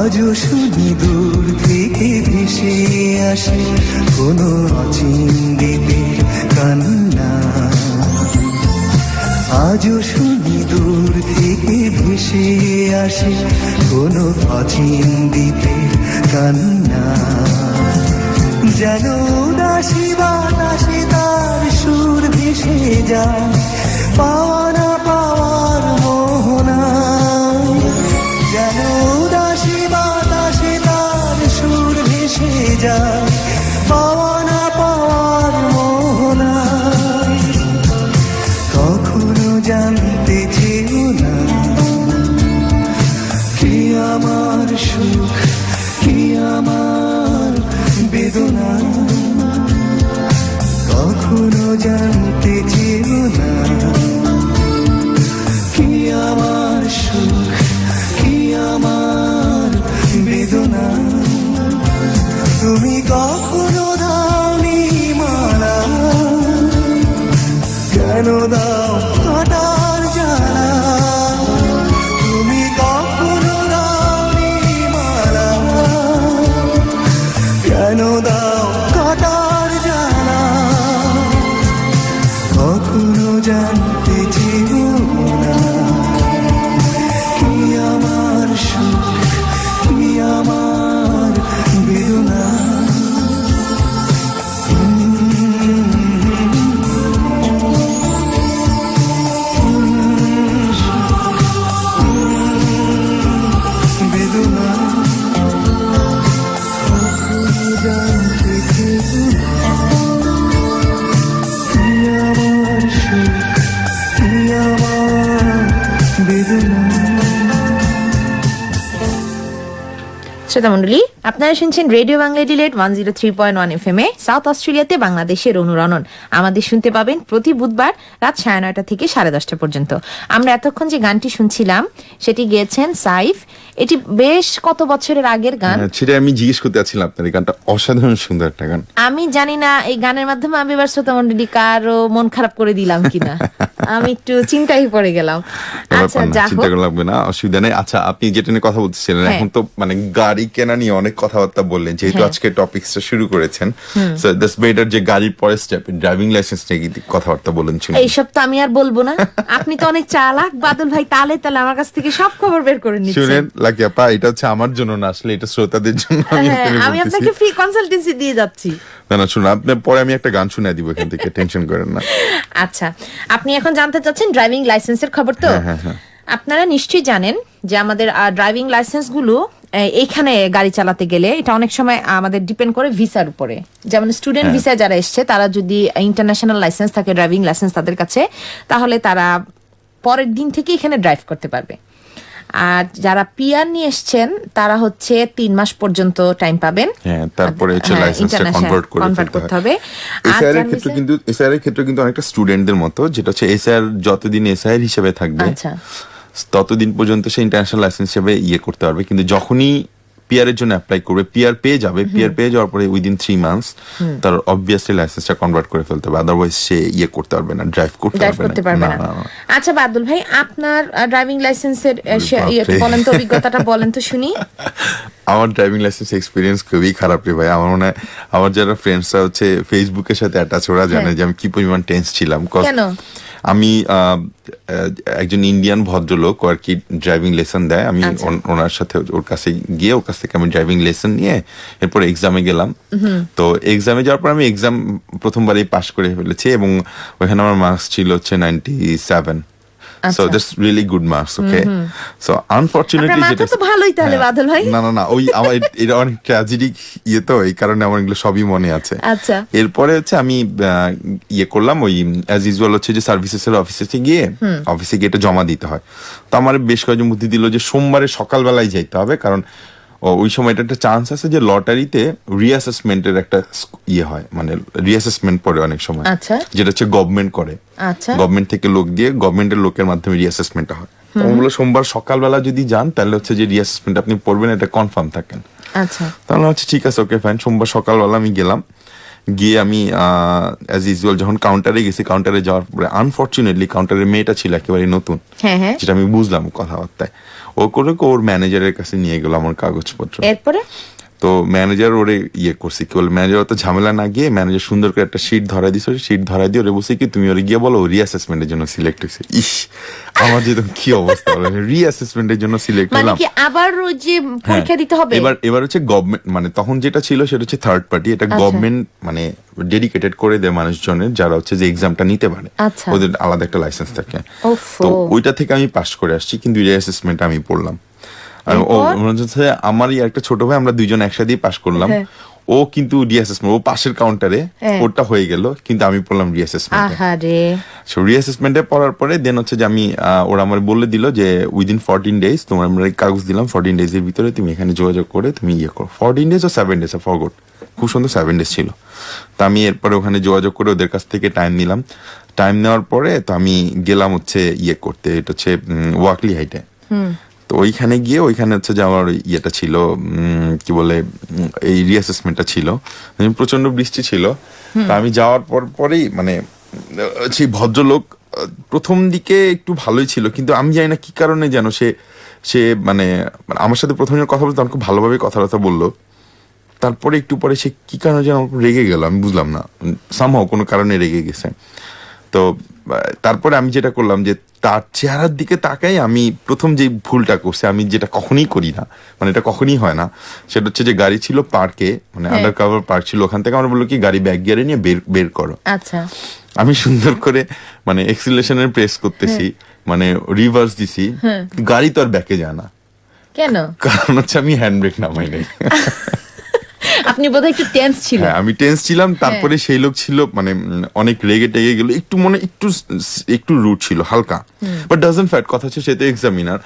আজও শুনি দূর থেকে ভেসে আসে কোনো অচিন দ্বীপের কান্না, আজও শুনি দূর থেকে ভেসে আসে কোনো অচিন দ্বীপের কান্না। যেন উদাসী বাতাসে তার সুর ভেসে যায় পাওয়া না পাওয়ার মোহনা, যেন উদাসী বাতাসে তার সুর ভেসে যায় পাওয়া না পাওয়ার মোহনা। কখনো জানতে চেও না কি আমার সুখ কি আমার বেদনা, কখনো জানতে চেও না কি আমার সুখ কি আমার বেদনা। তুমি কখনো দাওনি মালা, কেন দাও কাটার জ্বালা, তুমি কখনো দাওনি মালা, কেন দাও কাটার জ্বালা। কখনো জানতে চেও না কি আমার সুখ কি আমার বেদনা। বেদনা কখনো জানতে চেও না কি আমার সুখ কি আমার বেদনা। শ্রোতামণ্ডলী, আপনারা শুনছেন রেডিও বাংলা ডিলেট 103.1 FM এ সাউথ অস্ট্রেলিয়াতে বাংলাদেশের অনুরণন। আমাদের শুনতে পাবেন প্রতি বুধবার রাত 9:30 থেকে 10:30 পর্যন্ত। আমরা এতক্ষণ যে গানটি শুনছিলাম সেটি গেয়েছেন সাইফ। এটি বেশ কত বছরের আগের গান। সেটা আমি জিজ্ঞেস করতে চাচ্ছিলাম, আপনার এই গানটা অসাধারণ সুন্দর একটা গান। আমি জানি না এই গানের মাধ্যমে আমি এবার শ্রোতামণ্ডলী কারো মন খারাপ করে দিলাম কিনা, আমি একটু চিন্তায় পড়ে গেলাম। আচ্ছা, চিন্তা করা লাগবে না, অসুবিধা নেই। আচ্ছা, আপনি যেটা নিয়ে কথা বলতেছিলেন, এখন তো মানে গাড়ি কেনা নিয়ে অনেক কথাবার্তা বললেন, যেহেতু আজকে টপিকসটা শুরু করেছেন, সো দ্যাটস বেটার যে গাড়ির পরে স্টেপ ড্রাইভিং লাইসেন্স নিয়ে কথাবার্তা বলেন। এইসব তো আমি আর বলবো না, আপনি তো অনেক চালাক বাদল ভাই, তালে তালে আমার কাছ থেকে সব খবর বের করে নিচ্ছেন। শুনেন লাকি আপা, এটা হচ্ছে আমার জন্য না, আসলে এটা শ্রোতাদের জন্য। আমি আপনাকে ফ্রি কনসালটেন্সি দিয়ে যাচ্ছি। না না, শুনুন, আপনার পরে আমি একটা গান শুনে দিব এখান থেকে, টেনশন করেন না। আচ্ছা, আপনি এখন জানতে চাচ্ছেন ড্রাইভিং লাইসেন্সের খবর তো? আপনারা নিশ্চয়ই জানেন যে আমাদের ড্রাইভিং লাইসেন্স গুলো এইখানে গাড়ি চালাতে গেলে এটা অনেক সময় আমাদের ডিপেন্ড করে ভিসার উপরে। যেমন স্টুডেন্ট ভিসা যারা এসছে তারা যদি ইন্টারন্যাশনাল লাইসেন্স থাকে, ড্রাইভিং লাইসেন্স তাদের কাছে, তাহলে তারা পরের দিন থেকে এখানে ড্রাইভ করতে পারবে। আর যারা পিআর নিয়ে এসছেন তারা হচ্ছে 3 মাস পর্যন্ত টাইম পাবেন, তারপরে হচ্ছে লাইসেন্সটা কনভার্ট করতে হবে। এসআইআর এর ক্ষেত্রে কিন্তু অনেকটা স্টুডেন্টদের মতো, যেটা হচ্ছে এসআইআর যতদিন এসআইআর হিসেবে থাকবে ততদিন পর্যন্ত সে ইন্টারন্যাশনাল লাইসেন্স হিসেবে করতে পারবে। কিন্তু যখনই পিআর এর জন্য অ্যাপ্লাই করবে, পিআর পেয়ে যাবে, পিআর পেয়ে যাওয়ার পরে উইদিন 3 মান্থস তার অবভিয়াসলি লাইসেন্সটা কনভার্ট করে ফেলতে হবে, আদারওয়াইজ সে করতে পারবে না, ড্রাইভ করতে পারবে না। আচ্ছা বাদল ভাই, আপনার ড্রাইভিং লাইসেন্সের বলেন তো, অভিজ্ঞতাটা বলেন তো শুনি। আমার ড্রাইভিং লাইসেন্স এক্সপিরিয়েন্স খুবই খারাপ রে ভাই। আমার মনে হয় আমার যারা ফ্রেন্ডসরা হচ্ছে ফেসবুকের সাথে অ্যাটাচ, ওরা জানে যে আমি কি পরিমাণ টেন্স ছিলাম। কেন? আমি একজন ইন্ডিয়ান ভদ্রলোক আর কি ড্রাইভিং লেসন দেয়, আমি ওনার সাথে ওর কাছে গিয়ে ওর কাছ থেকে আমি ড্রাইভিং লেসন নিয়ে এরপর এক্সামে গেলাম। তো এক্সামে যাওয়ার পর আমি এক্সাম প্রথমবারই পাশ করে ফেলেছি এবং ওইখানে আমার মার্কস ছিল হচ্ছে 97। So that's really good marks, okay? So unfortunately যেটা তো ভালোই তাহলে বাদল ভাই। না ওই আমার এটা অনেক ট্র্যাজেডিক তো, এই কারণে আমার এগুলো সবই মনে আছে। আচ্ছা, এরপরে হচ্ছে আমি করলাম ওই অ্যাজ ইউজুয়াল হচ্ছে যে সার্ভিসেসের অফিসে গিয়ে এটা জমা দিতে হয়। তো আমার বেশ কয়েকজন বুদ্ধি দিল যে সোমবারে সকালবেলায় যাইতে হবে, কারণ ওই সময় এটা একটা চান্স আছে যে লটারিতে রিঅ্যাসেসমেন্টের একটা হয়, মানে রিঅ্যাসেসমেন্ট পড়ে অনেক সময়, যেটা হচ্ছে গভর্নমেন্ট করে, গভর্নমেন্ট থেকে লোক দিয়ে গভর্নমেন্টের লোকের মাধ্যমে রিঅ্যাসেসমেন্টটা হয়। ওগুলো সোমবার সকালবেলা যদি যান তাহলে হচ্ছে যে রিঅ্যাসেসমেন্ট আপনি পড়বেন, এটা কনফার্ম থাকেন। আচ্ছা, তাহলে হচ্ছে ঠিক আছে, ওকে ফাইন। সোমবার সকালবেলা আমি গেলাম, গিয়ে আমি অ্যাজ ইউজুয়াল যখন কাউন্টারে গেছি, কাউন্টারে যাওয়ার পরে আনফরচুনেটলি কাউন্টারের মেয়েটা ছিল একেবারে নতুন, যেটা আমি বুঝলাম কথাবার্তায়। ও করে ওর ম্যানেজারের কাছে নিয়ে গেল আমার কাগজপত্র। এরপরে তো ম্যানেজার ওরে করছি কি বলে, ম্যানেজার অত ঝামেলা না গিয়ে ম্যানেজার সুন্দর করে একটা শিট ধরাই দিছে, শিট ধরাই দিয়ে ওরে বলছি কি তুমি ওরে গিয়ে বলো রিঅ্যাসেসমেন্টের জন্য সিলেক্ট হয়েছে। ইস আমার যে কি অবস্থা, রিঅ্যাসেসমেন্টের জন্য সিলেক্ট মানে হলাম, কি আবার যে পরীক্ষা দিতে হবে? এবার হচ্ছে গভর্নমেন্ট, মানে তখন যেটা ছিল সেটা হচ্ছে থার্ড পার্টি, এটা গভর্নমেন্ট মানে ডেডিকেটেড করে দেয় মানুষজনের যারা হচ্ছে যে এক্সামটা নিতে পারে, ওদের আলাদা একটা লাইসেন্স থাকে। তো ওইটা থেকে আমি পাস করে আসছি, কিন্তু রিঅ্যাসেসমেন্ট আমি পড়লাম। আর ও আমারই একটা ছোট ভাই, আমরা দুইজন একসাথেই পাস করলাম। ও কিন্তু রিঅ্যাসেসমেন্ট, ও পাশের কাউন্টারে ওটা হয়ে গেল, কিন্তু আমি পড়লাম রিঅ্যাসেসমেন্টে। সো রিঅ্যাসেসমেন্টে পড়ার পরে দেন হচ্ছে যে আমি ওরা আমার বলে দিল যে উইদিন 14 days তোমার আমরা কাগজ দিলাম, 14 days এর ভিতরে তুমি এখানে যোগাযোগ করে তুমি করো। 14 days ও 7 days ফরগট, খুব সুন্দর 7 days ছিল। তো আমি এরপরে ওখানে যোগাযোগ করে ওদের কাছ থেকে টাইম নিলাম। টাইম নেওয়ার পরে তো আমি গেলাম হচ্ছে করতে, এটা হচ্ছে ওয়াকলি হাইটে। তো ওইখানে গিয়ে ওইখানে হচ্ছে যে আমার ইয়েটা ছিল কি বলে এই রিঅ্যাসেসমেন্টটা ছিল, প্রচন্ড বৃষ্টি ছিল। তা আমি যাওয়ার পরেই মানে সেই ভদ্রলোক প্রথম দিকে একটু ভালোই ছিল, কিন্তু আমি জানি না কি কারণে যেন সে মানে আমার সাথে প্রথমে কথা বলতে খুব ভালোভাবে কথাবার্তা বললো, তারপরে একটু পরে সে কি কারণে যেন রেগে গেল, আমি বুঝলাম না, সামহাও কোনো কারণে রেগে গেছে। তো তারপরে আমি যেটা করলাম যে তার চেহারার দিকে তাকাই, আমি প্রথম যে ভুলটা করছি, আমি যেটা কখনই করি না, মানে এটা কখনই হয় না, সেটা হচ্ছে যে গাড়ি ছিল পার্কে, মানে আন্ডার কভার পার্ক ছিল, ওখান থেকে আমরা বললো কি গাড়ি ব্যাক গিয়ারে নিয়ে বের করো। আচ্ছা, আমি সুন্দর করে মানে এক্সিলারেশনের প্রেস করতেছি, মানে রিভার্স দিছি, গাড়ি তো আর ব্যাকে যায় না। কেন? কারণ হচ্ছে আমি হ্যান্ড ব্রেক নামাই নাই। আপনি বোধহয় একটু টেন্স ছিলেন। হ্যাঁ, আমি টেন্স ছিলাম। তারপরে সেই লোক ছিল মানে অনেক রেগে টেগে গেল, একটু মনে একটু রুট ছিল হালকা, বাট ডাজন্ট ফ্যাট, কথা হচ্ছে সে তো এক্সামিনার,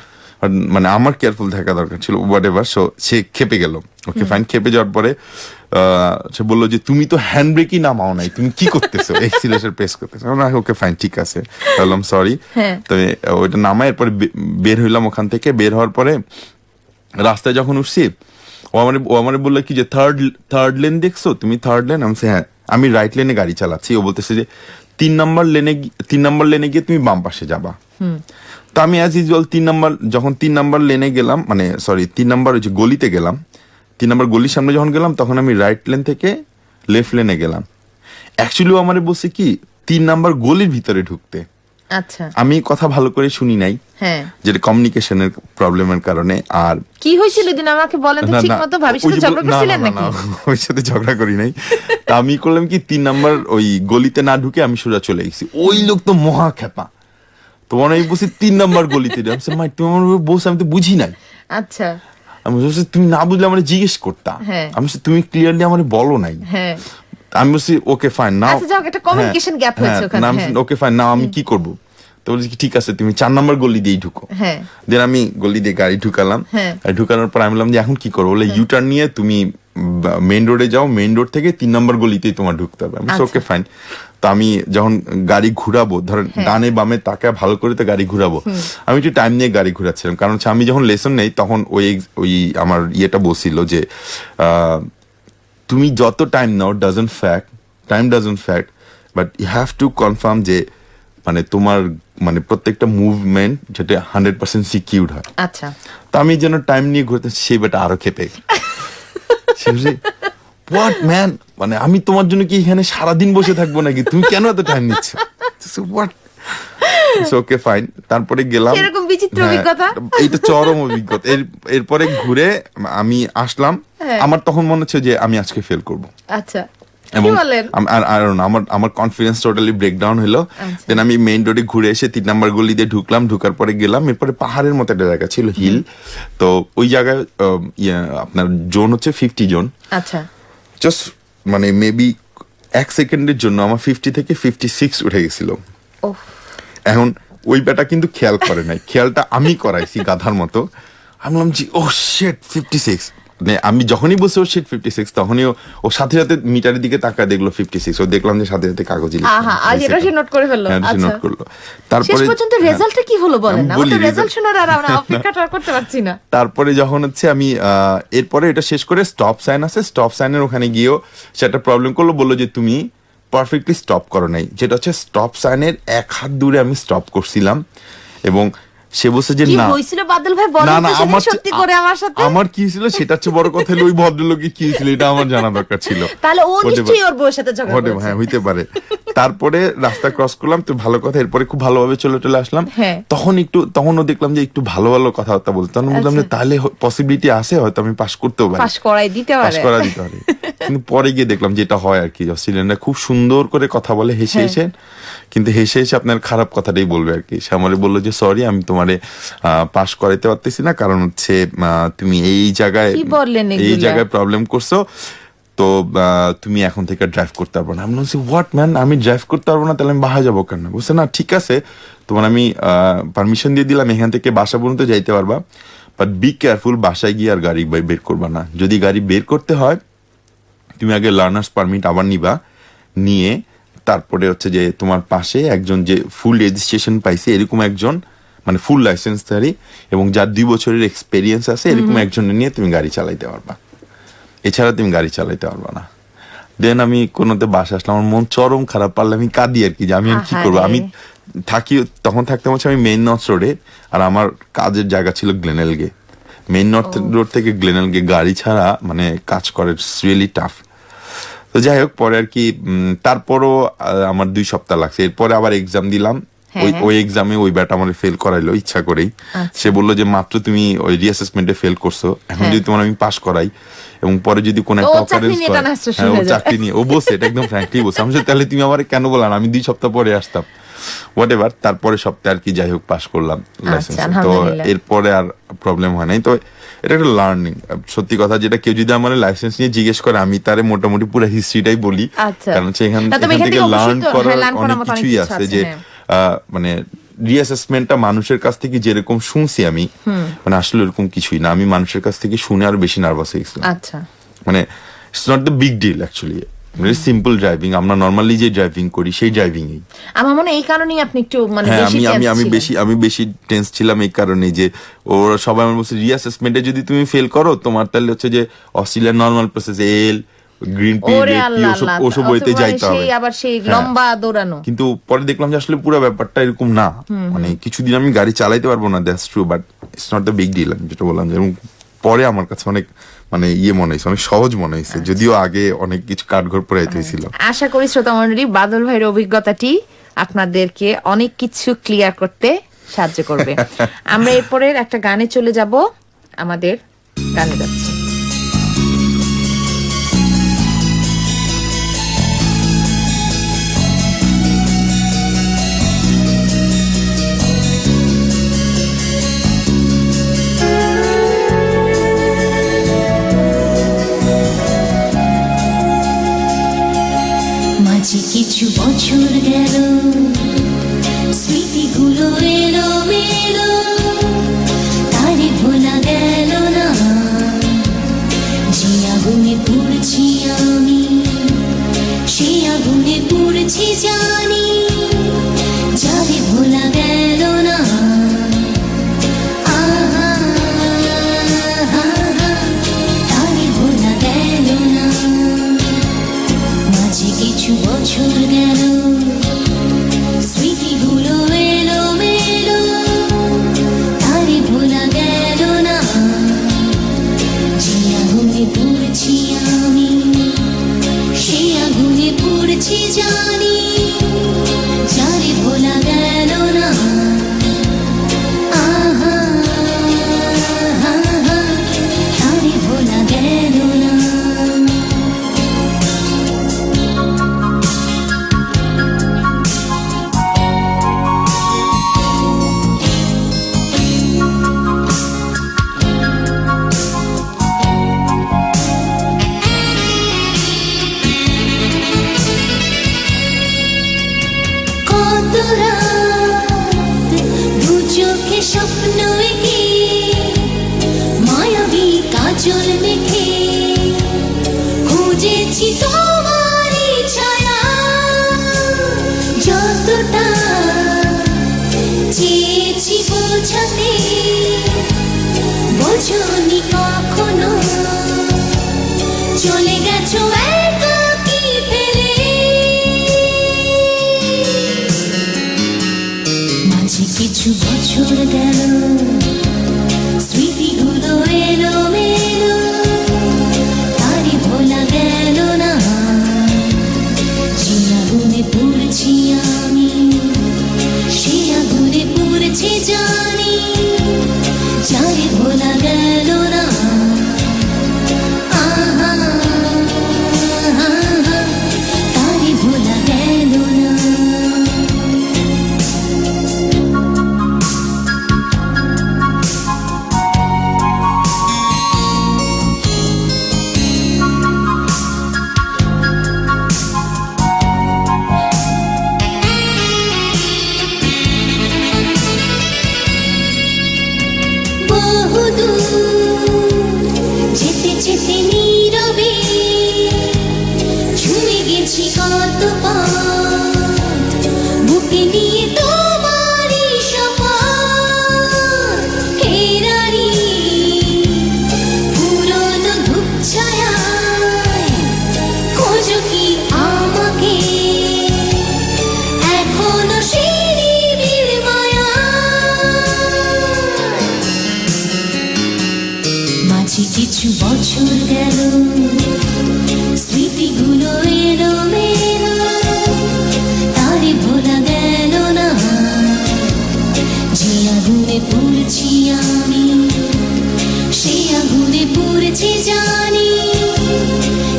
মানে আমার কেয়ারফুল থাকা দরকার ছিল, হোয়াট এভার। সো সে খেপে গেল, ওকে ফাইন। খেপে যাওয়ার পরে সে বললো যে তুমি তো হ্যান্ড ব্রেকই নামাও নাই, তুমি কি করতেছো, এক্সিলারেশন প্রেস করতেছো। ওকে ফাইন, ঠিক আছে, বললাম সরি। তবে ওইটা নামাই এরপরে বের হইলাম ওখান থেকে। বের হওয়ার পরে রাস্তায় যখন উঠছি, ও আমার বললো কি যে থার্ড লেন দেখছো তুমি, থার্ড লেন? আমি হ্যাঁ, আমি রাইট লেনে গাড়ি চালাচ্ছি। ও বলতেছে যে 3 নম্বর লেনে গিয়ে তুমি বাম পাশে যাবা। তো আমি অ্যাজ ইউজুয়াল 3 নম্বর লেনে গেলাম, মানে সরি 3 নম্বর ওই যে গলিতে গেলাম। 3 নম্বর গলির সামনে যখন গেলাম তখন আমি রাইট লেন থেকে লেফট লেনে গেলাম। অ্যাকচুয়ালি ও আমার বলছে কি 3 নম্বর গলির ভিতরে ঢুকতে। আচ্ছা, আমি কথা ভালো করে শুনি নাই, যেটা কমিউনিকেশনের প্রবলেমের কারণে। আর কি হয়েছিল দিন আমাকে বলেন তো, ঠিকমতো ভাবির সাথে ঝগড়া করছিলেন নাকি? ওর সাথে ঝগড়া করি নাই। তা আমি করলাম কি 3 নম্বর ওই গলিতে না ঢুকে আমি সোজা চলে গেছি। ওই লোক তো মহা খেপা, তোমার আমি বলছি 3 নম্বর গলিতে, মাই তুমি আমার বলছো, আমি তো বুঝি নাই। আচ্ছা, আমি বলছি তুমি না বুঝলে আমার জিজ্ঞেস করতাম। আমি বলছি তুমি ক্লিয়ারলি আমার বলো নাই। আমি বলছি ওকে ফাইন নাও, একটা কমিউনিকেশন গ্যাপ হয়েছে ওখানে। ওকে ফাইন নাও, আমি কি করব? তো বলছি ঠিক আছে তুমি 4 নম্বর গলি দিয়েই ঢুকো। দেন আমি গলি দিয়ে গাড়ি ঢুকালাম। ঢুকানোর পর আমি বললাম যে এখন কি করবো? বলে ইউটার্ন নিয়ে তুমি মেইন রোডে যাও, মেইন রোড থেকে 3 নম্বর গলিতেই তোমার ঢুকতে হবে। আমি ওকে ফাইন। তো আমি যখন গাড়ি ঘুরাবো, ধরেন ডানে বামে তাকায় ভালো করে তো গাড়ি ঘুরাবো, আমি একটু টাইম নিয়ে গাড়ি ঘুরাচ্ছিলাম, কারণ হচ্ছে আমি যখন লেসন নেই তখন ওই আমার ইয়েটা বলছিল যে তুমি যত টাইম নাও time doesn't fact, but you have to confirm যে মানে তোমার মানে প্রত্যেকটা মুভমেন্ট যেটা 100% সিকিউরড হয়। আচ্ছা, তো আমি যেন টাইম নিয়ে ঘুরতে, সেই বেটা আরো খেপে হোয়াট ম্যান, মানে আমি তোমার জন্য কি এখানে সারাদিন বসে থাকবো নাকি, তুমি কেন এত টাইম নিচ্ছ? What, okay fine. তারপরে গেলাম, এরকম বিচিত্র অভিজ্ঞতা, এইটা চরম অভিজ্ঞতা। এরপরে ঘুরে আমি আসলাম, আমার তখন মনে হচ্ছে যে আমি আজকে ফেল করবো। আচ্ছা, এবং আমার কনফিডেন্স টোটালি ব্রেকডাউন হলো। দেন আমি মেইন রোডে ঘুরে এসে 3 নম্বর গলি দিয়ে ঢুকলাম। ঢুকার পরে গেলাম, এরপরে পাহাড়ের মতো একটা জায়গা ছিল, হিল। তো ওই জায়গায় আপনার জোন হচ্ছে 50 জোন। আচ্ছা, জাস্ট মানে মেবি 1 সেকেন্ডের জন্য আমার 50 থেকে 56 উঠে গেছিল। এখন ওই বেটা কিন্তু খেয়াল করে নাই, খেয়ালটা আমি করাইছি গাধার মতো। আমি বললাম জি ও শিট 56। মানে আমি যখনই বলছি ওর সিট 56 তখনই ও সাথে সাথে মিটারের দিকে তাকায় দেখলো 56, ও দেখলাম যে সাথে সাথে কাগজে এটা সে নোট করে ফেললো। আচ্ছা নোট করলো। তারপরে শেষ পর্যন্ত রেজাল্টটা কি হলো বলেন না, আমরা তো রেজাল্ট শোনার আর আমরা অপেক্ষাটা করতে পারছি না। তারপরে যখন হচ্ছে আমি এরপরে এটা শেষ করে স্টপ সাইন আছে, স্টপ সাইনের ওখানে গিয়েও সেটা প্রবলেম করলো, বললো যে তুমি পারফেক্টলি স্টপ করো নাই, যেটা হচ্ছে স্টপ সাইনের 1 হাত দূরে আমি স্টপ করছিলাম। এবং সে বলছে যে না হইছিল বাদল ভাই বলেন তো সেদিন সত্যি করে আমার সাথে আমার কি ছিল সেটা হচ্ছে বড় কথা হলো, ওই ভদ্রলোকে কি হয়েছিল এটা আমার জানা দরকার ছিল। তাহলে ও নিশ্চয়ই ওর বউয়ের সাথে ঝগড়া করেছে। হ্যাঁ হইতে পারে। তারপরে রাস্তা ক্রস করলাম তো ভালো কথা, এরপরে খুব ভালোভাবে চলে আসলাম। তখনও দেখলাম যে একটু ভালো ভালো কথাবার্তা বলতে, তখন বললাম যে তাহলে পসিবিলিটি আছে হয়তো আমি পাস করতেও পারি, পাস করাই দিতে পারে। কিন্তু পরে গিয়ে দেখলাম যেটা হয় আর কি, অস্ট্রেলিয়ানরা খুব সুন্দর করে কথা বলে হেসে হেসে, কিন্তু হেসে হেসে আপনার খারাপ কথাটাই বলবে আর কি। সে আমারে বললো যে সরি আমি তোমারে পাস করাইতে পারতেছি না, কারণ হচ্ছে তুমি এই জায়গায় প্রবলেম করছো, তো তুমি এখন থেকে ড্রাইভ করতে পারবো না। আমি বলছি হোয়াট ম্যান, আমি ড্রাইভ করতে পারবো না, তাহলে আমি বাসায় যাবো কেন? বুঝছে না, ঠিক আছে তোমার আমি পারমিশন দিয়ে দিলাম, এখান থেকে বাসা পর্যন্ত যাইতে পারবা, বাট বি কেয়ারফুল, বাসায় গিয়ে আর গাড়ি বের করবা না। যদি গাড়ি বের করতে হয় তুমি আগে লার্নার্স পারমিট আবার নিয়ে তারপরে হচ্ছে যে তোমার পাশে একজন যে ফুল রেজিস্ট্রেশন পাইছে এরকম একজন, মানে ফুল লাইসেন্সধারী এবং যার 2 বছরের এক্সপেরিয়েন্স আছে এরকম একজনের নিয়ে তুমি গাড়ি চালাইতে পারবা, এছাড়া তুমি গাড়ি চালাইতে পারবা না। দেন আমি কোনোতে বাসা আসলাম, আমার মন চরম খারাপ, পারলে আমি কাঁদি আর কি, যে আমি কি করবো। আমি থাকতাম হচ্ছে আমি মেইন নর্থ রোডে, আর আমার কাজের জায়গা ছিল গ্লেনেলগে। মেইন নর্থ রোড থেকে গ্লেনেলগে গাড়ি ছাড়া মানে কাজ করে, ইটস রিয়েলি টাফ। তো যাই হোক পরে আর কি, তারপরও আমার 2 সপ্তাহ লাগছে। এরপরে আবার এক্সাম দিলাম, ওই এক্সামে ওই ব্যাটা আমার ফেল করাইলো ইচ্ছা করেই। সে বললো যে মাত্র তুমি ওই রিঅ্যাসেসমেন্টে ফেল করছো, এখন যদি তোমার আমি পাস করাই এবং পরে যদি কোনো একটা অকারেন্স হয়, ও চাকরি নিয়ে ও বলছে, এটা একদম ফ্র্যাঙ্কলি বলছে। আমি তাহলে তুমি আমার কেন বললা না, আমি 2 সপ্তাহ পরে আসতাম, হোয়াট এভার। তারপরে সপ্তাহে আর কি যাই হোক পাস করলাম লাইসেন্স। তো এরপরে আর প্রবলেম হয় নাই। তো এটা একটা লার্নিং, সত্যি কথা, যেটা কেউ যদি আমার লাইসেন্স নিয়ে জিজ্ঞেস করে আমি তারে মোটামুটি পুরো হিস্ট্রিটাই বলি, কারণ সেখান থেকে লার্ন করার অনেক কিছুই আছে। যে মানে রিঅ্যাসেসমেন্টটা মানুষের কাছ থেকে যেরকম শুনছি আমি, মানে আসলে এরকম কিছুই না। আমি মানুষের কাছ থেকে শুনে আরো বেশি নার্ভাস হয়ে গেছিলাম। মানে it's not the big deal actually, simple driving, আমরা নরমালি যে ড্রাইভিং করি সেই ড্রাইভিং এই। আমার মনে এই কারণেই আপনি একটু মানে আমি বেশি টেন্স ছিলাম এই কারণে যে ওরা সবাই আমার বলছে রিঅ্যাসেসমেন্টে যদি তুমি ফেল করো তোমার তাহলে হচ্ছে যে অস্ট্রেলিয়ার নরমাল প্রসেস এল গ্রিন টি ওসব বইতে যাইতে হবে, আবার সেই লম্বা দৌড়ানো। কিন্তু পরে দেখলাম যে আসলে পুরো ব্যাপারটা এরকম না, মানে কিছুদিন আমি গাড়ি চালাইতে পারবো না, that's true, but it's not the big deal. আমি যেটা বললাম যে পরে আমার কাছে অনেক মানে মনে হয়েছে, অনেক সহজ মনে হয়েছে, যদিও আগে অনেক কিছু কাঠঘর পোড়াইতে হয়েছিল। আশা করি শ্রোতা মণ্ডলী বাদল ভাইয়ের অভিজ্ঞতাটি আপনাদেরকে অনেক কিছু ক্লিয়ার করতে সাহায্য করবে। আমরা এরপরের একটা গানে চলে যাব, আমাদের গানে যাচ্ছে। কিছু বছর গেল, স্মৃতিগুলো এলো মেলো, তারে ভোলা গেল না। যে আগুনে পুড়ছি আমি, সে আগুনে পুড়ছি জানি, যারে ভোলা গেল না। তারে ভোলা গেল না। মাঝে কিছু বছর গেল, স্মৃতিগুলো এলো মেলো, তারে ভোলা গেল না। যে আগুনে পুড়ছি আমি, সে আগুনে পুড়ছি জানি, বোঝাতে বোঝনি কখনো চলে গেছো একাকী ফেলে মাঝে কিছু বছর গেল স্মৃতিগুলো এলো মেলো তারি ভোলা গেল না যে আগুনে পড়ছি আমি সে আগুনে পড়ছি জানি যারে ভোলা গেল না আহা তারি ভোলা গেল না যেতে যেতে নীরবে ছুঁয়ে গেছি কত পথ বুকে নিয়ে তোমারই শপথ হে রানী পুরনো ধূপ ছায়ায় খোঁজো কি আমাকে এখনো সেই নিবিড় মায়ায় মাঝে কিছু বছর গেল স্মৃতিগুলো এলো মেলো তারে ভোলা গেল না যে আগুনে পড়ছি আমি সে আগুনে পড়ছি জানি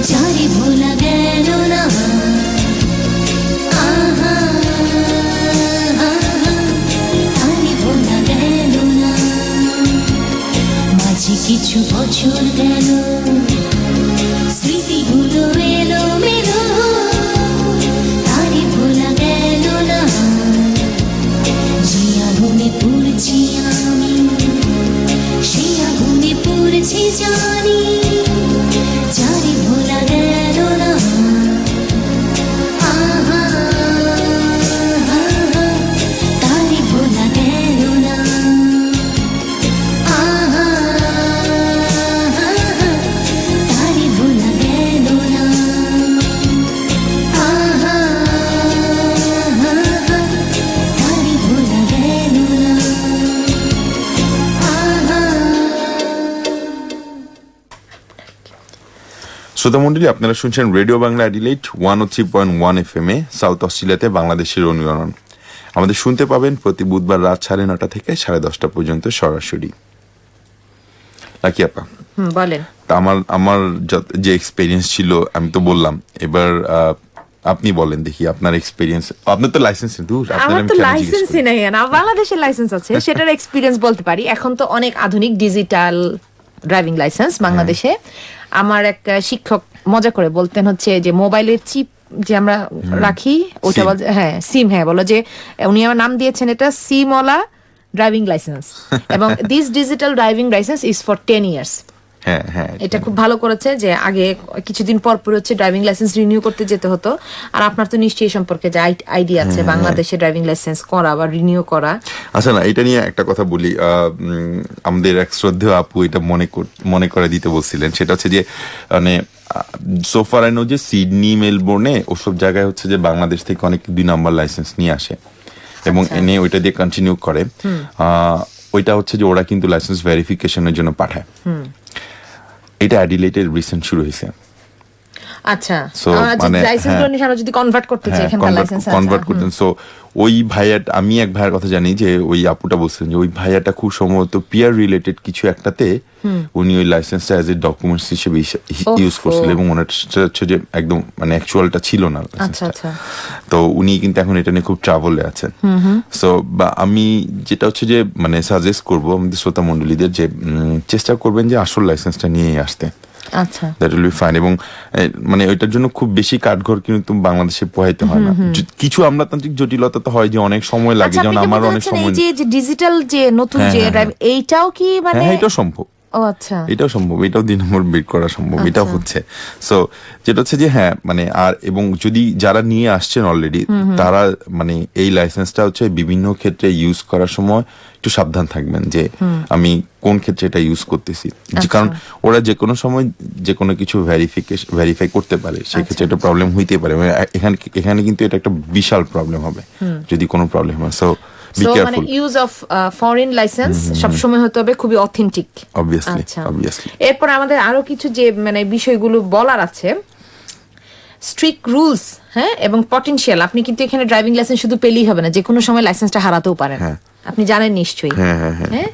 যারে ভোলা গেল না আহা তারে ভোলা গেল না মাঝে কিছু বছর গেল স্মৃতিগুলো এলো মেলো তারে ভোলা গেল না যে আগুনে পড়ছি আমি সে আগুনে পড়ছি জানি যারে ভোলা গেল না আহা তারে ভোলা গেল না আহা তারে ভোলা গেল না আহা তারে ভোলা গেল না আহা শ্রোতামণ্ডলী, আপনারা শুনছেন রেডিও বাংলা অ্যাডিলেইড 103.1 FM এ সাউথ অস্ট্রেলিয়াতে বাংলাদেশের অনুরণন। আমাদের শুনতে পাবেন প্রতি বুধবার রাত 9:30 থেকে 10:30 পর্যন্ত সরাসরি। লাকি আপা, বলেন। তা আমার যে এক্সপেরিয়েন্স ছিল আমি তো বললাম, এবার আপনি বলেন দেখি আপনার এক্সপেরিয়েন্স। আপনার তো লাইসেন্স নেই। আমার তো লাইসেন্সই নেই না, বাংলাদেশের লাইসেন্স আছে, সেটার এক্সপিরিয়েন্স বলতে পারি। এখন তো অনেক আধুনিক ডিজিটাল ড্রাইভিং লাইসেন্স বাংলাদেশে। আমার এক শিক্ষক মজা করে বলতেন হচ্ছে যে মোবাইলের চিপ যে আমরা রাখি ওটা বল, হ্যাঁ সিম, হ্যাঁ বলো যে উনি আমার নাম দিয়েছেন এটা সিমওয়ালা ড্রাইভিং লাইসেন্স এবং this digital driving licence is for 10 years। হ্যাঁ হ্যাঁ, এটা খুব ভালো করেছে যে আগে কিছুদিন পর পর হচ্ছে ড্রাইভিং লাইসেন্স রিনিউ করতে যেতে হতো। আর আপনার তো নিশ্চয়ই সম্পর্কে যে আইডিয়া আছে বাংলাদেশে ড্রাইভিং লাইসেন্স করা বা রিনিউ করা। আচ্ছা না, এটা নিয়ে একটা কথা বলি। আমাদের এক শ্রদ্ধেয় আপু এটা মনে করে দিতে বলছিলেন, সেটা হচ্ছে যে মানে সোফার আই নো যে সিডনি, মেলবোর্নে ওসব জায়গায় হচ্ছে যে বাংলাদেশ থেকে অনেক 2 নাম্বার লাইসেন্স নিয়ে আসে এবং এনে ওইটা দিয়ে কন্টিনিউ করে। ওইটা হচ্ছে যে ওরা কিন্তু লাইসেন্স ভেরিফিকেশনের জন্য পাঠায়। এটা অ্যাডিলেইডের রিসেন্ট শুরু হয়েছে। আচ্ছা, মানে লাইসেন্সগুলো নিয়ে আমরা যদি কনভার্ট করতে চাই, এখানকার লাইসেন্স আছে, কনভার্ট করতেন। সো ওই ভাইয়াটা, আমি এক ভাইয়ের কথা জানি যে ওই আপুটা বলছেন যে ওই ভাইয়াটা খুব সম্ভবত পিয়ার রিলেটেড কিছু একটাতে উনি ওই লাইসেন্সটা অ্যাজ এ ডকুমেন্টস হিসেবে ইউজ করছিল এবং ওনারটা হচ্ছে যে একদম মানে অ্যাকচুয়ালটা ছিল না। আচ্ছা, তো উনি কিন্তু এখন এটা নিয়ে খুব ট্রাভেলে আছেন। সো বা আমি যেটা হচ্ছে যে মানে সাজেস্ট করবো আমাদের শ্রোতা মণ্ডলীদের যে চেষ্টা করবেন যে আসল লাইসেন্সটা নিয়ে আসতে। আচ্ছা, দ্যাট উইল বি ফাইন। এবং মানে ওইটার জন্য খুব বেশি কাঠঘর কিন্তু বাংলাদেশে পোহাইতে হয় না। কিছু আমলাতান্ত্রিক জটিলতা তো হয় যে অনেক সময় লাগে, যেমন আমার অনেক সময় যে ডিজিটাল যে নতুন যে এইটাও কি মানে হ্যাঁ এটাও সম্ভব। ও আচ্ছা, এটাও সম্ভব, এটাও 2 নম্বর বের করা সম্ভব, এটাও হচ্ছে। সো যেটা হচ্ছে যে হ্যাঁ মানে আর এবং যদি যারা নিয়ে আসছেন অলরেডি তারা মানে এই লাইসেন্সটা হচ্ছে বিভিন্ন ক্ষেত্রে ইউজ করার সময় একটু সাবধান থাকবেন যে আমি কোন ক্ষেত্রে এটা ইউজ করতেছি, কারণ ওরা যে কোনো সময় যে কোনো কিছু ভেরিফাই করতে পারে, সেক্ষেত্রে একটা প্রবলেম হইতে পারে। এখানে কিন্তু এটা একটা বিশাল প্রবলেম হবে যদি কোনো প্রবলেম হয়। সো মানে ইউজ অফ ফরেন লাইসেন্স সবসময় হতে হবে খুবই অথেন্টিক, অবভিয়াসলি। এরপর আমাদের আরো কিছু যে মানে বিষয়গুলো বলার আছে, স্ট্রিক্ট রুলস, হ্যাঁ, এবং পটেনশিয়াল। আপনি কিন্তু এখানে ড্রাইভিং লাইসেন্স শুধু পেলেই হবে না, যে কোনো সময় লাইসেন্সটা হারাতেও পারেন, আপনি জানেন নিশ্চয়ই। হ্যাঁ,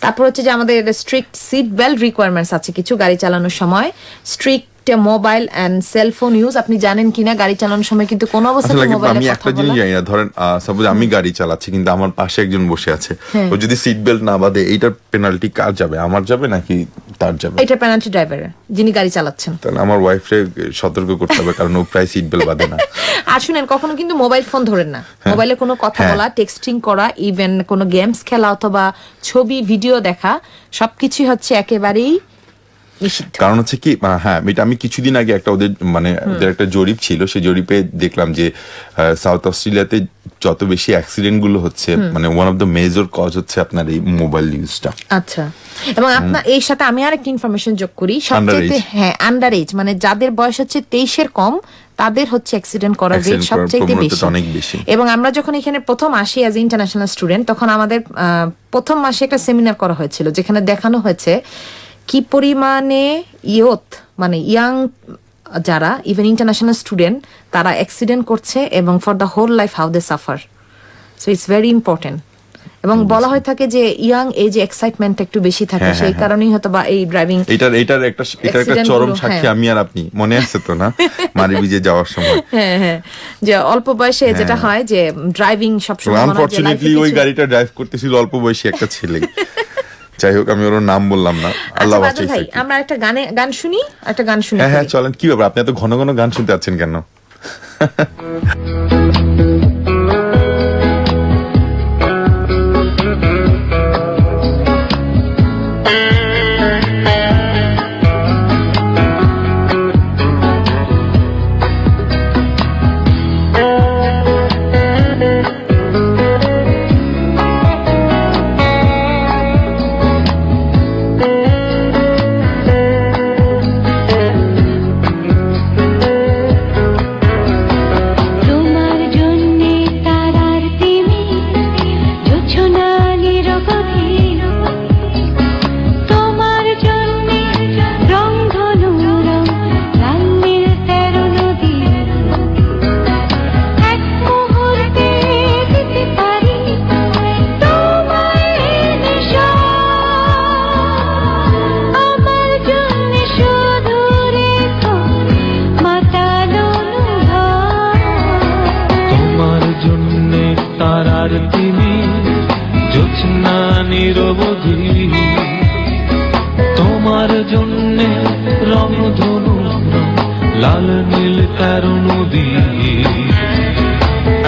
তারপর হচ্ছে যে আমাদের স্ট্রিক্ট সিট বেল্ট রিকোয়ারমেন্টস আছে কিছু গাড়ি চালানোর সময়, strict mobile and cellphone use. আপনি জানেন কিনা গাড়ি চালানোর সময় কিন্তু কোনো অবস্থায় মোবাইলে আমি একটা জিনিস জানি না, ধরেন সাপোজ আমি গাড়ি চালাচ্ছি কিন্তু আমার পাশে একজন বসে আছে, ও যদি সিট বেল্ট না বাঁধে, এইটার পেনাল্টি কার যাবে, আমার যাবে নাকি তার যাবে? এটা পেনাল্টি ড্রাইভারের, যিনি গাড়ি চালাচ্ছেন। তাহলে আমার ওয়াইফরে সতর্ক করতে হবে, কারণ ও প্রায় সিট বেল্ট বাঁধে না। আর শুনেন, কখনো কিন্তু মোবাইল ফোন ধরেন না, মোবাইলে কোনো কথা বলা, টেক্সটিং করা, ইভেন কোনো গেমস খেলা অথবা ছবি ভিডিও দেখা, সবকিছুই হচ্ছে একেবারেই নিষিদ্ধ। কারণ হচ্ছে কি, হ্যাঁ, এটা আমি কিছুদিন আগে একটা ওদের একটা জরিপ ছিল, সেই জরিপে দেখলাম যে সাউথ অস্ট্রেলিয়াতে যত বেশি অ্যাক্সিডেন্ট গুলো হচ্ছে, মানে one of the major cause হচ্ছে আপনার এই মোবাইল ইউজটা। আচ্ছা, এবং আপনার এই সাথে আমি আরেকটা ইনফরমেশন যোগ করি, সবচেয়ে আন্ডার এজ, মানে যাদের বয়স হচ্ছে 23-এর কম, তাদের হচ্ছে অ্যাক্সিডেন্ট করার রেট সবচেয়ে বেশি। এবং আমরা যখন এখানে প্রথম আসি অ্যাজ ইন্টারন্যাশনাল স্টুডেন্ট, তখন আমাদের প্রথম মাসে একটা সেমিনার করা হয়েছিল, যেখানে দেখানো হয়েছে কি পরিমাণে মানে ইয়াং যারা ইভেন ইন্টারন্যাশনাল স্টুডেন্ট, তারা অ্যাক্সিডেন্ট করছে এবং for the whole life how they suffer. So it's very important. এবং বলা হয়ে থাকে যে ইয়াং এজে এক্সাইটমেন্ট একটু বেশি থাকে, সেই কারণেই হয়তো বা এই ড্রাইভিং এটার একটা চরম সাক্ষী আমি আর আপনি, মনে আছে তো না, মারিবিজে যাওয়ার সময়। হ্যাঁ, যে অল্প বয়সে যেটা হয় যে ড্রাইভিং সবসময়, আনফরচুনেটলি ওই গাড়িটা ড্রাইভ করতেছিল অল্প বয়সী একটা ছেলে। যাই হোক, আমি ওর নাম বললাম না, আল্লাহ বাঁচাই। ভাই, আমরা একটা গান শুনি। হ্যাঁ, চলেন। কি ব্যাপার, আপনি এত ঘন ঘন গান শুনতে আছেন কেন? তোমার জন্যে রংধনু লাল নীল কারো নদী,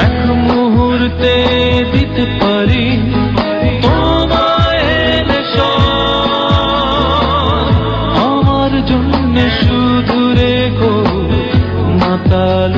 এক মুহূর্তে দিতে পারি তোমায় আমার জন্যে শুধু রেখো মাতাল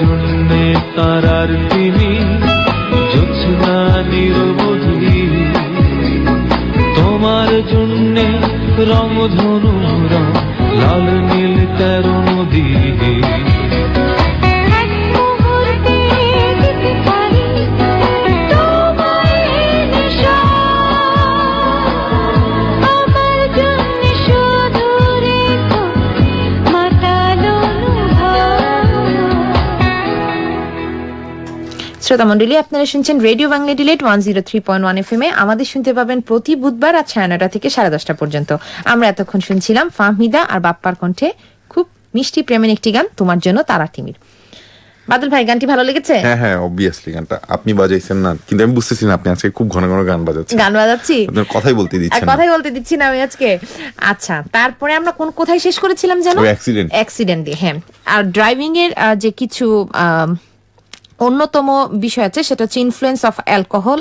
জন্যে তারার তিনি জ্যোৎস্না নিরবধি, তোমার জন্যে রংধনুরা লাল নীল 13 নদী। এক মুহূর্তে দিতে পারি তোমায় নেশা, আমার জন্য শুধু রেখো মাতালো শ্রোতা মণ্ডলী, আপনারা শুনছেন রেডিও বাংলা ডিলেট 103.1 FM এ। আমাদের শুনতে পাবেন প্রতি বুধবার রাত 9:30 থেকে 10:30 পর্যন্ত। আমরা এতক্ষণ শুনছিলাম ফাহমিদা আর বাপ্পার কণ্ঠে খুব মিষ্টি প্রেমের একটি গান, তোমার জন্য তারা তিমির। বাদল ভাই, গানটি ভালো লেগেছে? হ্যাঁ হ্যাঁ, অবভিয়াসলি গানটা আপনি বাজাইছেন না, কিন্তু আমি বুঝতেছি না আপনি আজকে খুব ঘন ঘন গান বাজাচ্ছেন। গান বাজাচ্ছি, আপনার কথাই বলতে দিচ্ছেন না। কথাই বলতে দিচ্ছি না আমি আজকে। আচ্ছা, তারপরে আমরা কোথায় শেষ করেছিলাম জানো? অ্যাক্সিডেন্ট দিয়ে। হ্যাঁ, আর ড্রাইভিং এর যে কিছু অন্যতম বিষয় আছে, সেটা হচ্ছে influence of alcohol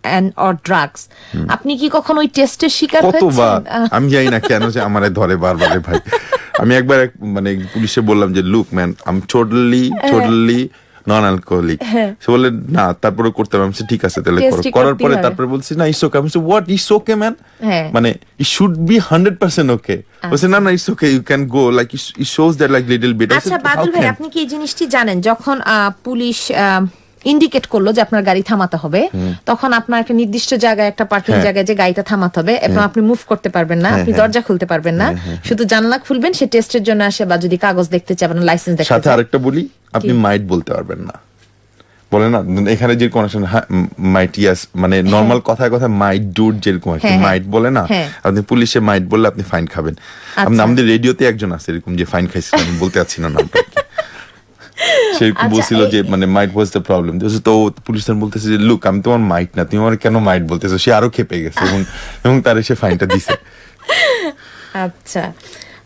and or drugs. আপনি কি কখনো ওই টেস্টের শিকার হয়েছেন? কতবার আমি জানি না কেন যে আমারে ধরে বারবার ভাই। আমি একবার মানে পুলিশে বললাম যে look man I am totally non alcoholic. সে বললেন না, তারপরে করতে হবে। আমি ঠিক আছে তাহলে করো। করার পরে তারপরে বলছি না ইটস ওকে। আমি বলছি হোয়াট ইটস ওকে ম্যান, মানে ইট শুড বি 100% ওকে। বলছে না না it's okay, you can go, like it shows that like little bit. আচ্ছা বাদল ভাই, আপনি কি এই জিনিসটি জানেন, যখন পুলিশ ইন্ডিকেট করলো যে আপনার গাড়ি থামাতে হবে, তখন আপনার একটা নির্দিষ্ট জায়গায়, একটা পার্কিং জায়গায় যে গাড়িটা থামাতে হবে, এবং আপনি মুভ করতে পারবেন না, আপনি দরজা খুলতে পারবেন না, শুধু জানলা খুলবেন। সে টেস্টের জন্য আসে, বা যদি কাগজ দেখতে চান, আপনার লাইসেন্স দেখতে চান। সাথে আরেকটা বলি, আপনি মাইট বলতে পারবেন না, বলে না এখানে যে কানেকশন মাইট, ইয়াস মানে নরমাল কথায় কথা মাইট ডুড যেরকম একটা মাইট বলে না, আপনি পুলিশে মাইট বললে আপনি ফাইন খাবেন। আমাদের রেডিওতে একজন আছে এরকম যে ফাইন খাইছে, আমি বলতে পারছি না নামটা। সেরকম বলছিল যে মানে মাইট ওয়াজ দ্য প্রবলেম। তো পুলিশ বলতেছে যে লুক আমি তোমার মাইট না, তুমি আমার কেন মাইট বলতেছো। সে আরো খেপে গেছে এবং তার সে ফাইনটা দিছে। আচ্ছা,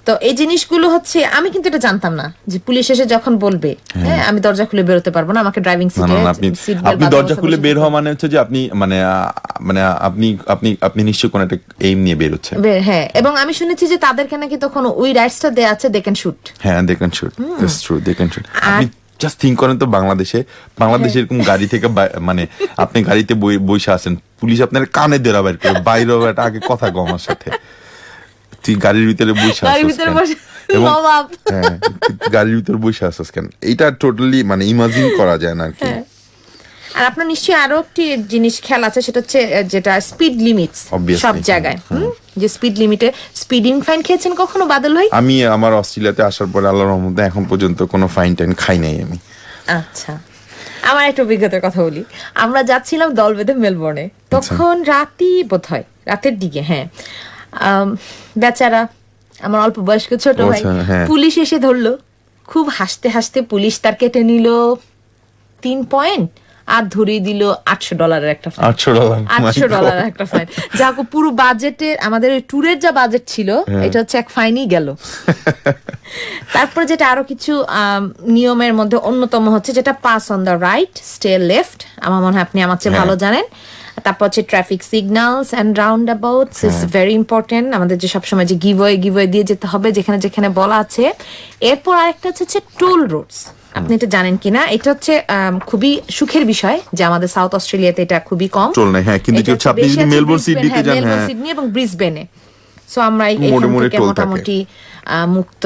তো এই জিনিসগুলো হচ্ছে, আমি কিন্তু এটা জানতাম না যে পুলিশ এসে যখন বলবে হ্যাঁ আমি দরজা খুলে বেরোতে পারবো না, আমাকে ড্রাইভিং সিটে আপনি দরজা খুলে বের হওয়া মানে হচ্ছে যে আপনি মানে আপনি নিশ্চয়ই কোন একটা এইম নিয়ে বের হচ্ছেন। হ্যাঁ, এবং আমি শুনেছি যে তাদেরকে নাকি তখন ওই রাইটসটা দেয়া আছে, দে ক্যান শুট। হ্যাঁ, they can shoot, that's true, they can shoot. আপনি জাস্ট থিঙ্ক করেন তো, বাংলাদেশে এরকম গাড়ি থেকে মানে আপনি গাড়িতে বসে আছেন, পুলিশ আপনার কানে দেরা বাইর করে, বাইরে আগে কথা কম আমার সাথে, তুই গাড়ির ভিতরে বসে আছিস এবং গাড়ির ভিতরে বসে আছিস কেন, এইটা টোটালি মানে ইমাজিন করা যায় না আর কি। আর আপনার নিশ্চয়ই আরো একটি জিনিস খেয়াল আছে, সেটা হচ্ছে যেটা স্পিড লিমিট সব জায়গায়, যে স্পিড লিমিটে স্পিডিং ফাইন খেয়েছেন কখনো বাদল ভাই? আমি আমার অস্ট্রেলিয়াতে আসার পরে আল্লাহর রহমতে এখন পর্যন্ত কোনো ফাইন টাইন খাই নাই আমি। আচ্ছা, আমার একটা অভিজ্ঞতার কথা বলি। আমরা যাচ্ছিলাম দল বেঁধে মেলবোর্নে, তখন রাতের দিকে, হ্যাঁ, বেচারা আমার অল্প বয়স্ক ছোট ভাই, পুলিশ এসে ধরলো। খুব হাসতে হাসতে পুলিশ তার কেটে নিল 3 পয়েন্ট আর ধরিয়ে দিল $800 একটা ফাইন। $800 একটা ফাইন, যা পুরো বাজেটের, আমাদের ওই ট্যুরের যা বাজেট ছিল, এটা হচ্ছে এক ফাইনই গেল। তারপরে যেটা আরো কিছু নিয়মের মধ্যে অন্যতম হচ্ছে যেটা pass on the right, stay left. আমার মনে হয় আপনি আমার চেয়ে ভালো জানেন। তারপর হচ্ছে traffic signals and roundabouts is very important. আমাদের যে সবসময় যে গিভওয়ে দিয়ে যেতে হবে যেখানে যেখানে বলা আছে। এরপর আরেকটা হচ্ছে টোল রোডস। আপনি এটা জানেন কিনা, এটা হচ্ছে খুবই সুখের বিষয় যে আমাদের সাউথ অস্ট্রেলিয়াতে এটা খুবই কম টোল নাই। হ্যাঁ, কিন্তু আপনি যদি মেলবোর্ন সিডনিতে যান, মেলবোর্ন সিডনি এবং ব্রিসবেনে, সো আমরা এখান থেকে মোটামুটি মুক্ত।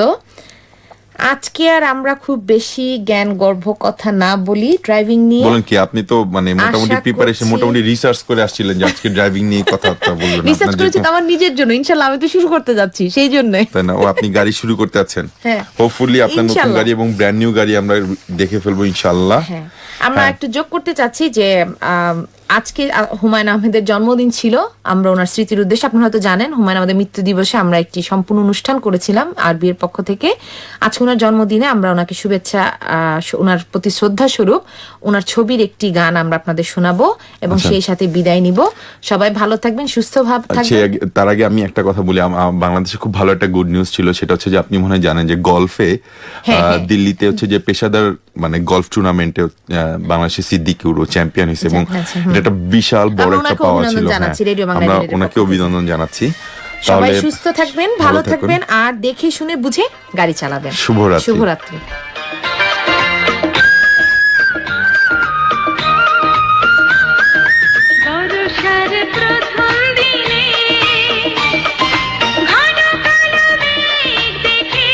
আজকে আর আমরা খুব বেশি জ্ঞান গর্ভ কথা না বলি ড্রাইভিং নিয়ে। বলেন কি, আপনি তো মানে মোটামুটি প্রিপারেশন, মোটামুটি রিসার্চ করে আসছিলেন যে আজকে ড্রাইভিং নিয়ে কথাবার্তা বলবেন। রিসার্চ করেছি আমার নিজের জন্য, ইনশাআল্লাহ আমি তো শুরু করতে যাচ্ছি সেই জন্যই। তাই না? ও আপনি গাড়ি শুরু করতে যাচ্ছেন, হোপফুলি আপনার নতুন গাড়ি এবং ব্র্যান্ড নিউ গাড়ি আমরা দেখে ফেলবো ইনশাআল্লাহ। আমরা একটু যোগ করতে চাচ্ছি যে আজকে হুমায়ুন আহমেদের জন্মদিন ছিল। আমরা ওনার স্মৃতির উদ্দেশ্যে, আপনারা হয়তো জানেন, হুমায়ুন আমাদের মৃত্যু দিবসে আমরা একটি সম্পূর্ণ অনুষ্ঠান করেছিলাম আরবিএর পক্ষ থেকে। আজকে ওনার জন্মদিনে আমরা ওনাকে শুভেচ্ছা, ওনার প্রতি শ্রদ্ধা স্বরূপ ওনার ছবির একটি গান আমরা আপনাদের শোনাবো এবং সেই সাথে বিদায় নিব। সবাই ভালো থাকবেন, সুস্থ থাকবেন। তার আগে আমি একটা কথা বলি, বাংলাদেশে খুব ভালো একটা গুড নিউজ ছিল। সেটা হচ্ছে যে আপনি মনে হয় জানেন যে গলফে দিল্লিতে হচ্ছে যে পেশাদার মানে গলফ টুর্নামেন্টে বাংলাদেশের সিদ্দিকুর চ্যাম্পিয়ন হয়েছে এবং এটা একটা বিশাল বড় একটা পাওয়া ছিল। আমরা ওনাকে অভিনন্দন জানাচ্ছি। সবাই সুস্থ থাকবেন, ভালো থাকবেন, আর দেখে শুনে বুঝে গাড়ি চালাবেন। শুভরাত্রি। শুভরাত্রি। বর্ষার প্রথম দিনে ঘন কালো মেঘ দেখে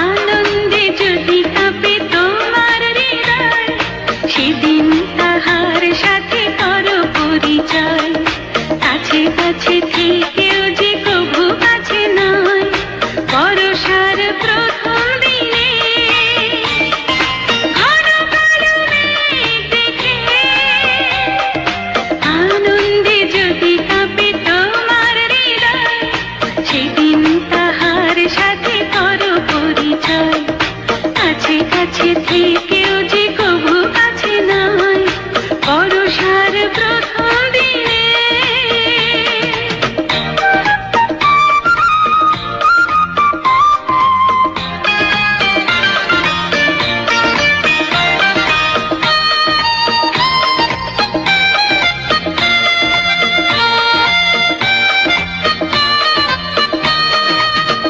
আনন্দে যদি কাঁপে তোমার হৃদয়, সেদিন তাহার সাথে করো পরিচয়। কাছে কাছে থেকেও যে কভু কাছে নয়, বর্ষার প্রথম দিনে ঘন কালো মেঘ দেখে আনন্দে যদি কাঁপে তোমার হৃদয়, সেদিন তাহার সাথে করো পরিচয়। কাছে কাছে থেকেও যে কভু কাছে নয়, বর্ষার প্রথম দিনে।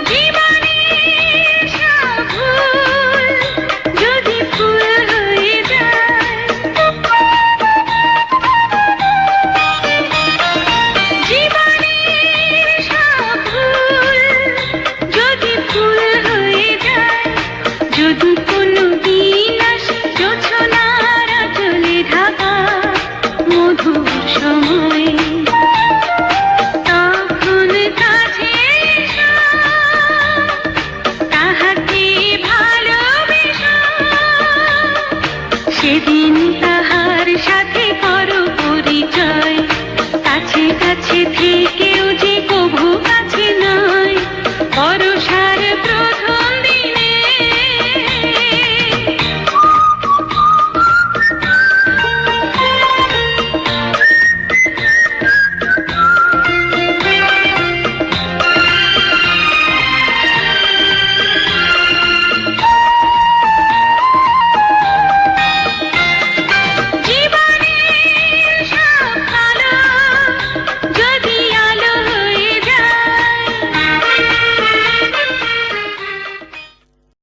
জীবনের সব ভুল যদি ফুল হয়ে যায়, জীবনের সব ভুল যদি ফুল হয়ে যায়, যদি